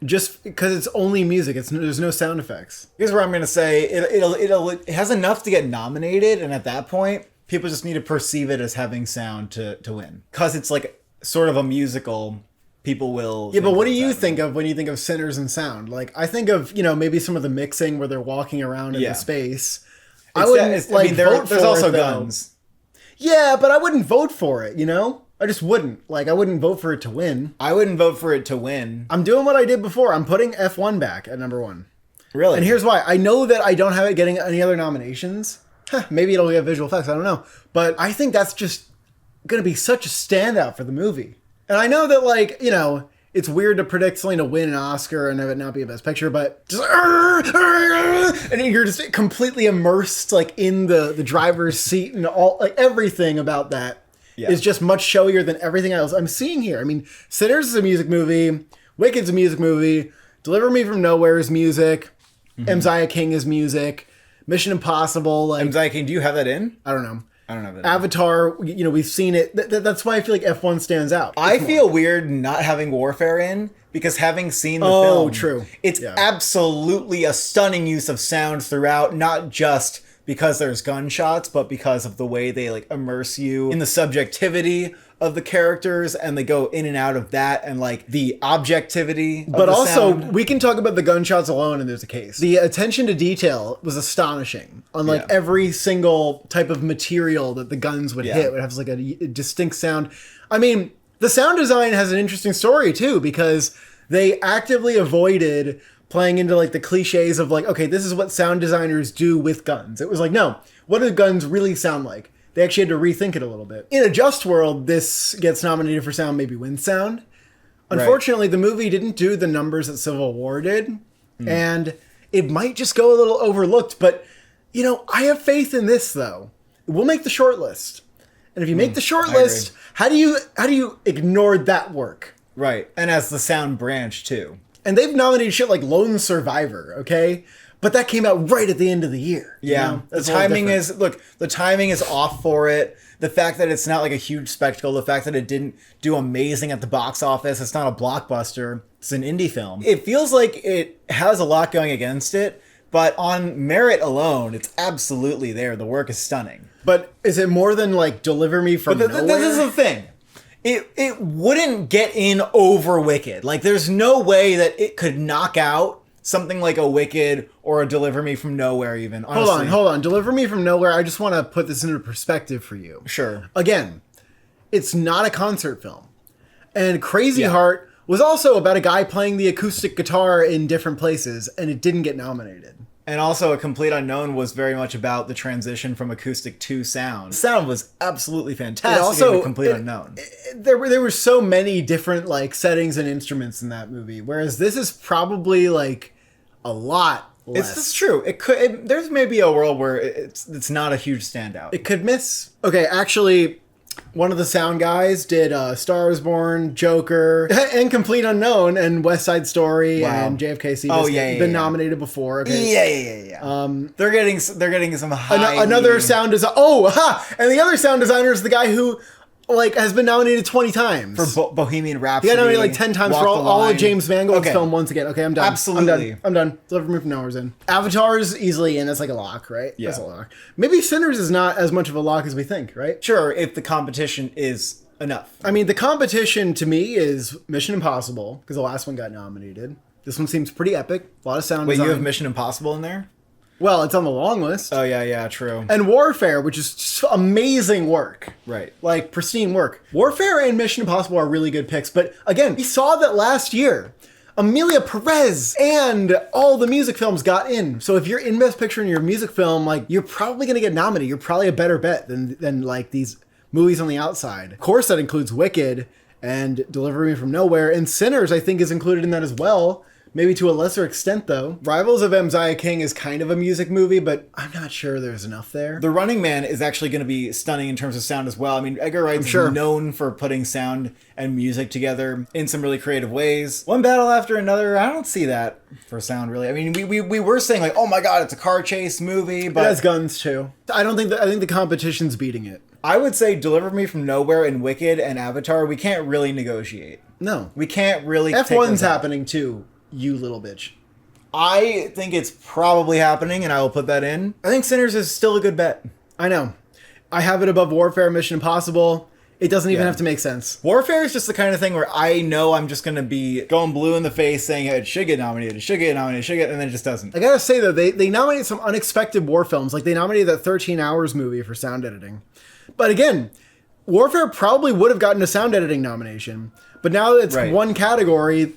Just because it's only music. There's no sound effects. Here's what I'm going to say. It has enough to get nominated, and at that point... people just need to perceive it as having sound to win. Because it's like sort of a musical, people will... Yeah, but what do you think of when you think of Sinners and sound? Like, I think of, you know, maybe some of the mixing where they're walking around in the space. There's also guns. Yeah, but I wouldn't vote for it, you know? I just wouldn't. Like, I wouldn't vote for it to win. I wouldn't vote for it to win. I'm doing what I did before. I'm putting F1 back at number 1. Really? And here's why. I know that I don't have it getting any other nominations. Maybe it'll get visual effects, I don't know. But I think that's just going to be such a standout for the movie. And I know that, like, you know, it's weird to predict something to win an Oscar and have it not be a Best Picture, but just... and you're just completely immersed, like, in the driver's seat and all, like, everything about that is just much showier than everything else I'm seeing here. I mean, Sinners is a music movie. Wicked's a music movie. Deliver Me From Nowhere is music. Mziah King is music. Mission Impossible, like... Mziah King, do you have that in? I don't know. I don't have that Avatar, you know, we've seen it. That's why I feel like F1 stands out. I feel weird not having Warfare in, because having seen the film... Oh, true. It's absolutely a stunning use of sound throughout, not just because there's gunshots, but because of the way they, like, immerse you in the subjectivity of the characters, and they go in and out of that, and like the objectivity of but the also sound. We can talk about the gunshots alone, and there's a case. The attention to detail was astonishing on like every single type of material that the guns would hit would have like a distinct sound. I mean, the sound design has an interesting story too, because they actively avoided playing into like the cliches of like, okay, this is what sound designers do with guns. It was like, no, what do guns really sound like? They actually had to rethink it a little bit. In a just world, this gets nominated for sound, maybe wins sound. Unfortunately, the movie didn't do the numbers that Civil War did, and it might just go a little overlooked. But, you know, I have faith in this, though. We'll make the short list. And if you make the short list, how do you ignore that work? Right. And as the sound branch, too. And they've nominated shit like Lone Survivor, okay? But that came out right at the end of the year. Yeah. You know? The timing is off for it. The fact that it's not like a huge spectacle, the fact that it didn't do amazing at the box office, it's not a blockbuster, it's an indie film. It feels like it has a lot going against it, but on merit alone, it's absolutely there. The work is stunning. But is it more than like Deliver Me From Nowhere? This is the thing. It wouldn't get in over Wicked. Like, there's no way that it could knock out something like a Wicked or a Deliver Me From Nowhere even, honestly. Hold on. Deliver Me From Nowhere, I just want to put this into perspective for you. Sure. Again, it's not a concert film. And Crazy Heart was also about a guy playing the acoustic guitar in different places, and it didn't get nominated. And also, A Complete Unknown was very much about the transition from acoustic to sound. Sound was absolutely fantastic. Also, in A Complete Unknown. There were so many different like settings and instruments in that movie, whereas this is probably like a lot less. It's true. There's maybe a world where it's not a huge standout. It could miss. Okay, actually, one of the sound guys did Star is Born, Joker, and Complete Unknown, and West Side Story, and JFK. Been nominated before. Okay. Yeah. They're getting some high. Another sound design. And the other sound designer is the guy who like has been nominated 20 times for Bohemian Rhapsody. He got nominated like 10 times for all of James Mangold's film once again. Okay, I'm done. Absolutely. I'm done. Deliver Me From Nowhere's in. Avatar's easily in. That's like a lock, right? Yeah. That's a lock. Maybe Sinners is not as much of a lock as we think, right? Sure, if the competition is enough. I mean, the competition to me is Mission Impossible, because the last one got nominated. This one seems pretty epic. A lot of sound design. You have Mission Impossible in there? Well, it's on the long list. Oh, yeah, true. And Warfare, which is just amazing work. Right. Like, pristine work. Warfare and Mission Impossible are really good picks. But again, we saw that last year. Amelia Perez and all the music films got in. So if you're in Best Picture in your music film, like, you're probably going to get nominated. You're probably a better bet than like, these movies on the outside. Of course, that includes Wicked and Deliver Me From Nowhere. And Sinners, I think, is included in that as well. Maybe to a lesser extent, though. Rivals of Mziah King is kind of a music movie, but I'm not sure there's enough there. The Running Man is actually going to be stunning in terms of sound as well. I mean, Edgar Wright's known for putting sound and music together in some really creative ways. One battle after another, I don't see that for sound, really. I mean, we were saying, like, oh my god, it's a car chase movie, but... It has guns, too. I think the competition's beating it. I would say Deliver Me From Nowhere and Wicked and Avatar, we can't really negotiate. No. We can't really... F1's happening, too. You little bitch. I think it's probably happening, and I will put that in. I think Sinners is still a good bet. I know. I have it above Warfare, Mission Impossible. It doesn't even have to make sense. Warfare is just the kind of thing where I know I'm just going to be going blue in the face saying it should get nominated, and then it just doesn't. I gotta say, though, they nominated some unexpected war films. Like, they nominated that 13 Hours movie for sound editing. But again, Warfare probably would have gotten a sound editing nomination. But now that it's one category...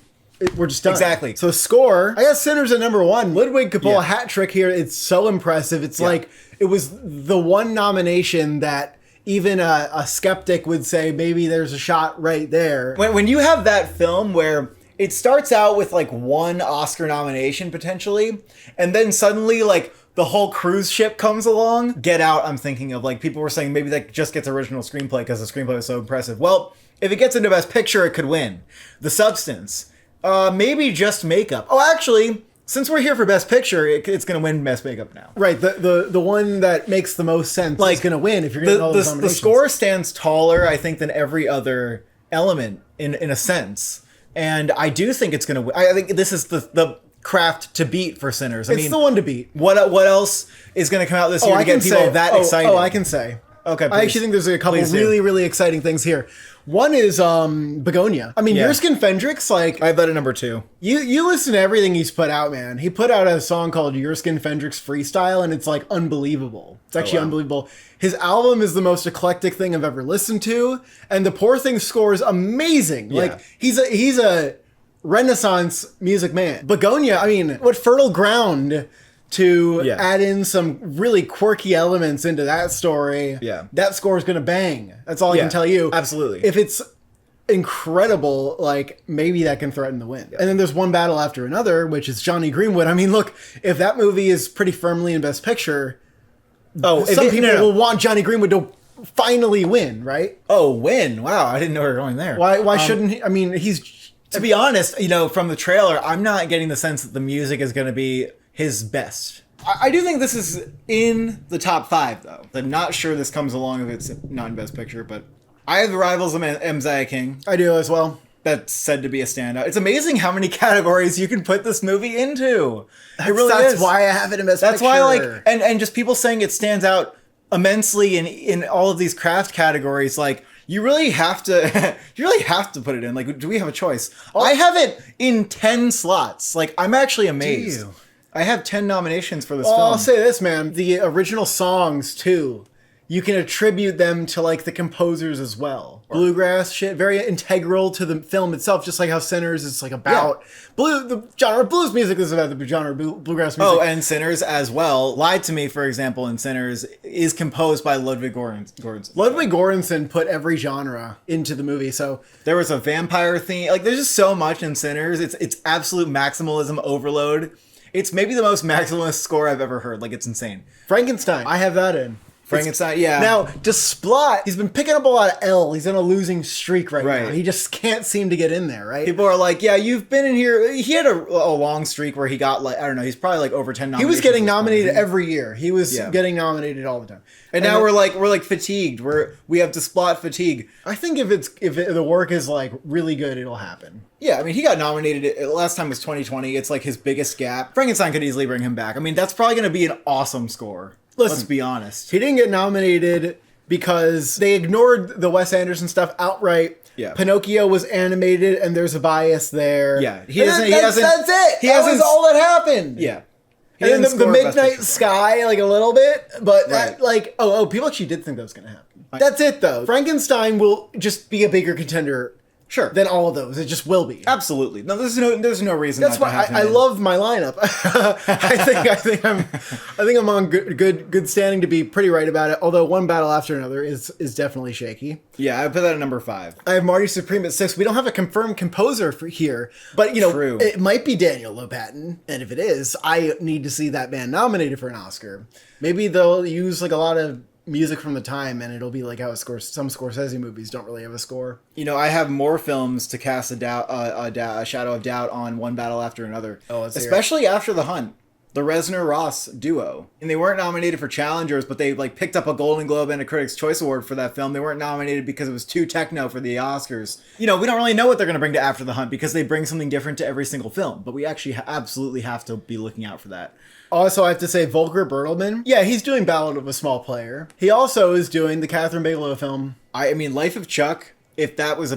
we're just done. Exactly. So score, I got Sinners at number 1. Ludwig could pull a hat trick here. It's so impressive. It's like, it was the one nomination that even a skeptic would say, maybe there's a shot right there. When you have that film where it starts out with like one Oscar nomination potentially, and then suddenly like the whole cruise ship comes along. Get Out, I'm thinking of, like, people were saying maybe that just gets original screenplay because the screenplay was so impressive. Well, if it gets into Best Picture, it could win. The Substance. Maybe just makeup. Oh, actually, since we're here for Best Picture, it's going to win Best Makeup now. Right, the one that makes the most sense is going to win if you're getting all those nominations. The score stands taller, I think, than every other element in a sense. And I do think it's going to win. I think this is the craft to beat for Sinners. It's the one to beat. What else is going to come out this year to get people that excited? Oh, I can say. Okay, please. I actually think there's a couple really, really exciting things here. One is Begonia. I mean, Jurgen Fendrix, like... I have that at number 2. You listen to everything he's put out, man. He put out a song called Jurgen Fendrix Freestyle, and it's, like, unbelievable. It's actually unbelievable. His album is the most eclectic thing I've ever listened to, and the Poor Thing score is amazing. Yeah. Like, he's a Renaissance music man. Begonia, I mean, what fertile ground... to add in some really quirky elements into that story. Yeah. That score is going to bang. That's all I can tell you. Absolutely. If it's incredible, like, maybe that can threaten the win. Yeah. And then there's One Battle After Another, which is Johnny Greenwood. I mean, look, if that movie is pretty firmly in Best Picture, some people will want Johnny Greenwood to finally win, right? Oh, win. Wow, I didn't know we were going there. Why shouldn't he? I mean, he's To be honest, you know, from the trailer, I'm not getting the sense that the music is going to be his best. I do think this is in the top 5, though. I'm not sure this comes along if it's not in Best Picture, but I have The Rivals of Mzia King. I do as well. That's said to be a standout. It's amazing how many categories you can put this movie into. It really That's is. why I have it in Best That's Picture. why, like, and just people saying it stands out immensely in all of these craft categories. Like, you really have to, put it in. Like, do we have a choice? I have it in 10 slots. Like, I'm actually amazed. Do you? I have 10 nominations for this Well, film. I'll say this, man. The original songs, too, you can attribute them to, like, the composers as well. Bluegrass shit, very integral to the film itself, just like how Sinners is, like, about... The genre of blues music is about the genre of bluegrass music. Oh, and Sinners as well. Lied to Me, for example, in Sinners, is composed by Ludwig Göransson. Ludwig Göransson put every genre into the movie, so... There was a vampire theme. Like, there's just so much in Sinners. It's absolute maximalism overload. It's maybe the most maximalist score I've ever heard. Like, it's insane. Frankenstein, I have that in. Frankenstein, yeah. Now, Desplat, he's been picking up a lot of L. He's on a losing streak right now. He just can't seem to get in there, right? People are like, yeah, you've been in here. He had a long streak where he got, like, I don't know, he's probably like over 10 nominations. He was getting nominated every year. He was getting nominated all the time. And now we're like fatigued. We have Desplat fatigue. I think if the work is like really good, it'll happen. Yeah, I mean, he got nominated. Last time was 2020. It's like his biggest gap. Frankenstein could easily bring him back. I mean, that's probably going to be an awesome score. Listen, let's be honest. He didn't get nominated because they ignored the Wes Anderson stuff outright. Yeah. Pinocchio was animated, and there's a bias there. Yeah, that's it. That was all that happened. Yeah. And then the Midnight Sky, like a little bit, but that, like, people actually did think that was going to happen. That's it, though. Frankenstein will just be a bigger contender. Sure. Than all of those. It just will be. Absolutely. No, there's no reason. That's why I love my lineup. I think I'm on good standing to be pretty right about it. Although One Battle After Another is definitely shaky. Yeah, I put that at number 5. I have Marty Supreme at 6. We don't have a confirmed composer for here, but it might be Daniel Lopatin, and if it is, I need to see that band nominated for an Oscar. Maybe they'll use like a lot of music from the time, and it'll be like how some Scorsese movies don't really have a score. You know, I have more films to cast a shadow of doubt on One Battle After Another. Especially after The Hunt, the Reznor-Ross duo. And they weren't nominated for challengers, but they like picked up a Golden Globe and a Critics' Choice Award for that film. They weren't nominated because it was too techno for the Oscars. You know, we don't really know what they're going to bring to After the Hunt because they bring something different to every single film. But we actually absolutely have to be looking out for that. Also, I have to say, Volker Bertelmann. Yeah, he's doing Ballad of a Small Player. He also is doing the Catherine Bigelow film. I mean, Life of Chuck, if that was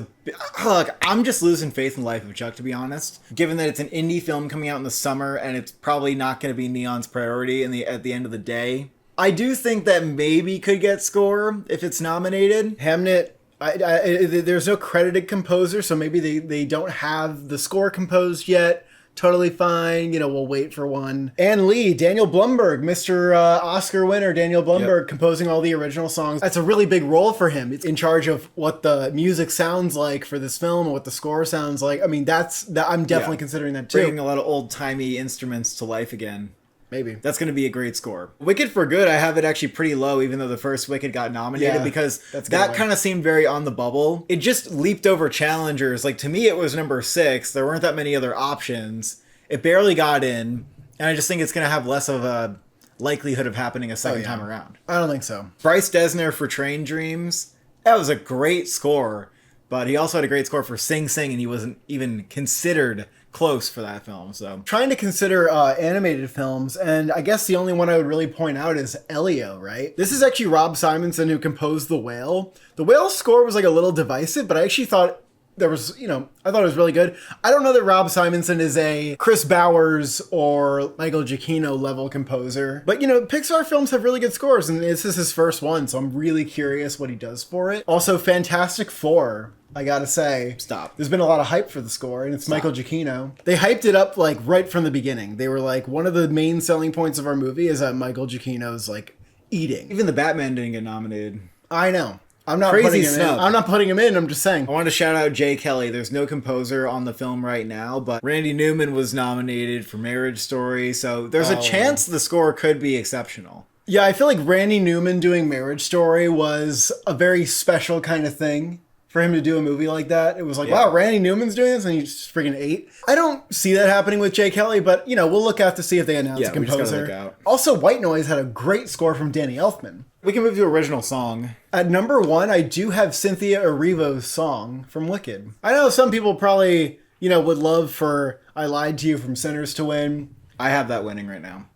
look, I'm just losing faith in Life of Chuck, to be honest. Given that it's an indie film coming out in the summer, and it's probably not going to be Neon's priority at the end of the day. I do think that maybe could get score if it's nominated. Hamnet, there's no credited composer, so maybe they don't have the score composed yet. Totally fine. We'll wait for one. Ann Lee, Daniel Blumberg, Mr. Oscar winner, Daniel Blumberg, composing all the original songs. That's a really big role for him. It's in charge of what the music sounds like for this film and what the score sounds like. I mean, I'm definitely considering that too. Bringing a lot of old-timey instruments to life again. Maybe. That's going to be a great score. Wicked for Good, I have it actually pretty low, even though the first Wicked got nominated, because that kind of seemed very on the bubble. It just leaped over challengers. Like, to me, it was number 6. There weren't that many other options. It barely got in, and I just think it's going to have less of a likelihood of happening a second time around. I don't think so. Bryce Dessner for Train Dreams, that was a great score, but he also had a great score for Sing Sing, and he wasn't even considered close for that film. So trying to consider animated films, and I guess the only one I would really point out is Elio, right? This is actually Rob Simonson who composed The Whale. The Whale score was like a little divisive, but I actually thought there was, I thought it was really good. I don't know that Rob Simonson is a Chris Bowers or Michael Giacchino level composer, but Pixar films have really good scores, and this is his first one, so I'm really curious what he does for it. Also, Fantastic Four, I gotta say. Stop. There's been a lot of hype for the score, and it's Michael Giacchino. They hyped it up like right from the beginning. They were like, one of the main selling points of our movie is that Michael Giacchino's like eating. Even the Batman didn't get nominated. I know. I'm not putting him in. I'm not putting him in. I'm just saying. I want to shout out Jay Kelly. There's no composer on the film right now, but Randy Newman was nominated for Marriage Story, so there's a chance the score could be exceptional. Yeah, I feel like Randy Newman doing Marriage Story was a very special kind of thing. for him to do a movie like that. It was like, wow, Randy Newman's doing this, and he's just freaking 8. I don't see that happening with Jay Kelly, but, we'll look out to see if they announce a composer. We just gotta look out. Also, White Noise had a great score from Danny Elfman. We can move to original song. At number 1, I do have Cynthia Erivo's song from Wicked. I know some people probably, would love for I Lied to You from Sinners to win. I have that winning right now.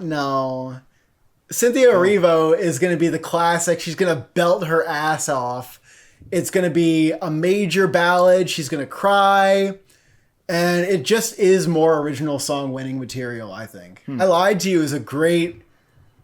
No. Cynthia Erivo is going to be the classic. She's going to belt her ass off. It's going to be a major ballad. She's going to cry. And it just is more original song winning material, I think. I Lied to You is a great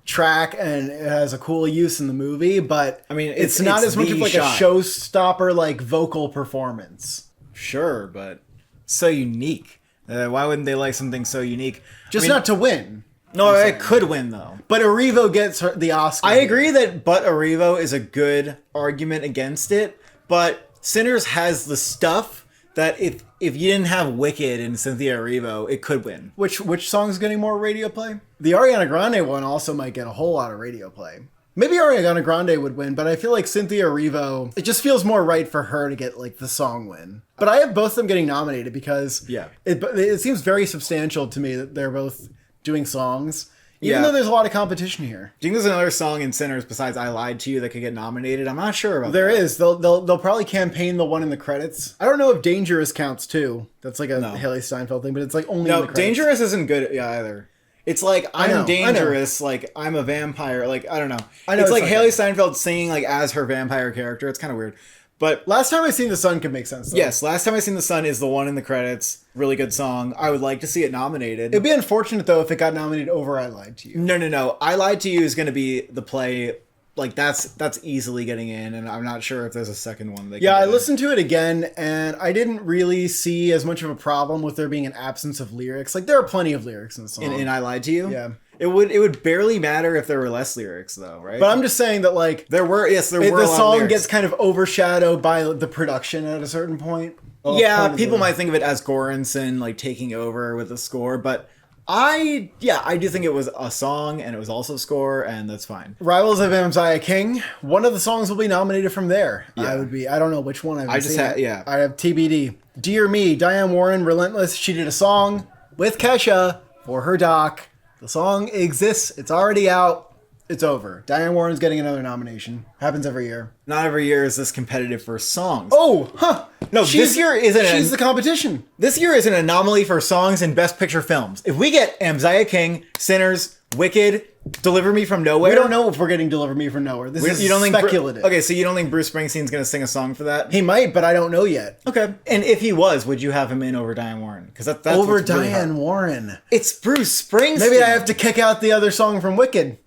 track and it has a cool use in the movie, but I mean, it's not as much of like a showstopper like vocal performance. Sure, but so unique. Why wouldn't they like something so unique? Just not to win. No, it could win though. But Erivo gets the Oscar. I agree that But Erivo is a good argument against it, but Sinners has the stuff that if you didn't have Wicked and Cynthia Erivo, it could win. Which song's getting more radio play? The Ariana Grande one also might get a whole lot of radio play. Maybe Ariana Grande would win, but I feel like Cynthia Erivo, it just feels more right for her to get like the song win. But I have both of them getting nominated because it seems very substantial to me that they're both doing songs, even though there's a lot of competition here. Do you think there's another song in Sinners besides I Lied to You that could get nominated? I'm not sure about There is. They'll probably campaign the one in the credits. I don't know if Dangerous counts too. That's like a Haley Steinfeld thing, but it's like only in the credits. Dangerous isn't good either. It's like I'm dangerous, like I'm a vampire, like I don't know. It's like Haley Steinfeld singing like as her vampire character. It's kind of weird. But Last Time I Seen the Sun could make sense though. Yes, Last Time I Seen the Sun is the one in the credits. Really good song. I would like to see it nominated. It'd be unfortunate though if it got nominated over I Lied to You. No. I Lied to You is going to be the play. Like that's easily getting in, and I'm not sure if there's a second one. I listened to it again, and I didn't really see as much of a problem with there being an absence of lyrics. Like there are plenty of lyrics in the song. In I Lied to You. Yeah. It would barely matter if there were less lyrics, though, right? But I'm just saying that, like... There were the song gets kind of overshadowed by the production at a certain point. Yeah, people might think of it as Goranson, like, taking over with the score, but I do think it was a song, and it was also score, and that's fine. Rivals of Amziah King. One of the songs will be nominated from there. Yeah. I don't know which one I have TBD. Dear Me, Diane Warren, Relentless. She did a song with Kesha for her doc. The song exists. It's already out. It's over. Diane Warren's getting another nomination. Happens every year. Not every year is this competitive for songs. Oh, huh. No, this year isn't. She's the competition. This year is an anomaly for songs and Best Picture films. If we get Amziah King, Sinners, Wicked, Deliver Me From Nowhere. We don't know if we're getting Deliver Me From Nowhere. This is speculative. Okay, so you don't think Bruce Springsteen's going to sing a song for that? He might, but I don't know yet. Okay. And if he was, would you have him in over Diane Warren? Because that's over Diane Warren. It's Bruce Springsteen. Maybe I have to kick out the other song from Wicked.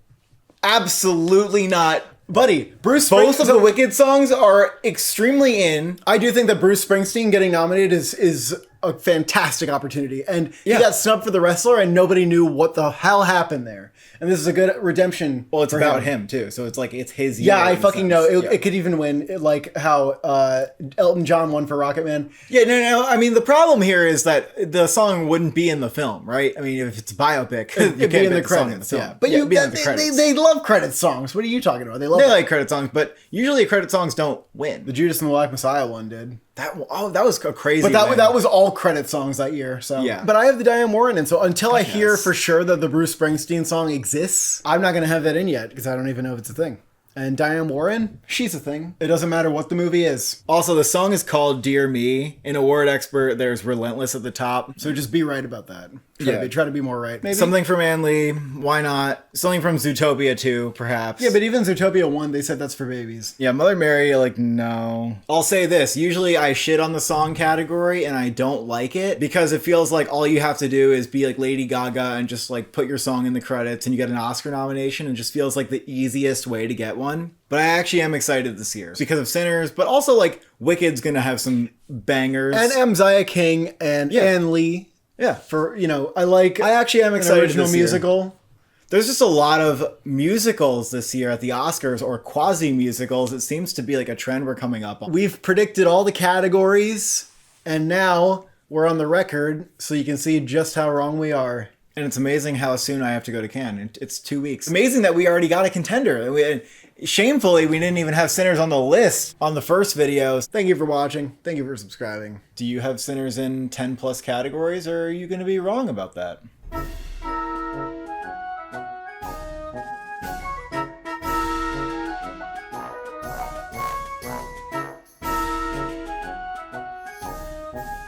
Absolutely not. Buddy, both of the Wicked songs are extremely in. I do think that Bruce Springsteen getting nominated is a fantastic opportunity. And he got snubbed for The Wrestler, and nobody knew what the hell happened there. And this is a good redemption. Well, it's about him too, so it's like it's his year. Yeah, I fucking know. It could even win, like how Elton John won for Rocket Man. Yeah, no. I mean, the problem here is that the song wouldn't be in the film, right? I mean, if it's a biopic, it'd be in the credits. But they love credit songs. What are you talking about? They like credit songs, but usually credit songs don't win. The Judas and the Black Messiah one did. That was a crazy. But that was all credit songs that year. So yeah. But I have the Diane Warren, and so until I hear for sure that the Bruce Springsteen song exists, I'm not going to have that in yet because I don't even know if it's a thing. And Diane Warren, she's a thing. It doesn't matter what the movie is. Also, the song is called Dear Me. In a word expert, there's Relentless at the top. So just be right about that. Try to be more right. Maybe. Something from Ann Lee. Why not? Something from Zootopia 2, perhaps. Yeah, but even Zootopia 1, they said that's for babies. Yeah, Mother Mary, no. I'll say this. Usually I shit on the song category and I don't like it because it feels like all you have to do is be like Lady Gaga and just like put your song in the credits and you get an Oscar nomination. It just feels like the easiest way to get one. But I actually am excited this year because of Sinners, but also like Wicked's gonna have some bangers. And Amziah King and Ann Lee. Yeah. I actually am excited original this musical. Year. There's just a lot of musicals this year at the Oscars, or quasi-musicals. It seems to be like a trend we're coming up on. We've predicted all the categories, and now we're on the record, so you can see just how wrong we are. And it's amazing how soon I have to go to Cannes. It's 2 weeks. Amazing that we already got a contender. Shamefully, we didn't even have Sinners on the list on the first videos. Thank you for watching. Thank you for subscribing. Do you have Sinners in 10 plus categories, or are you going to be wrong about that?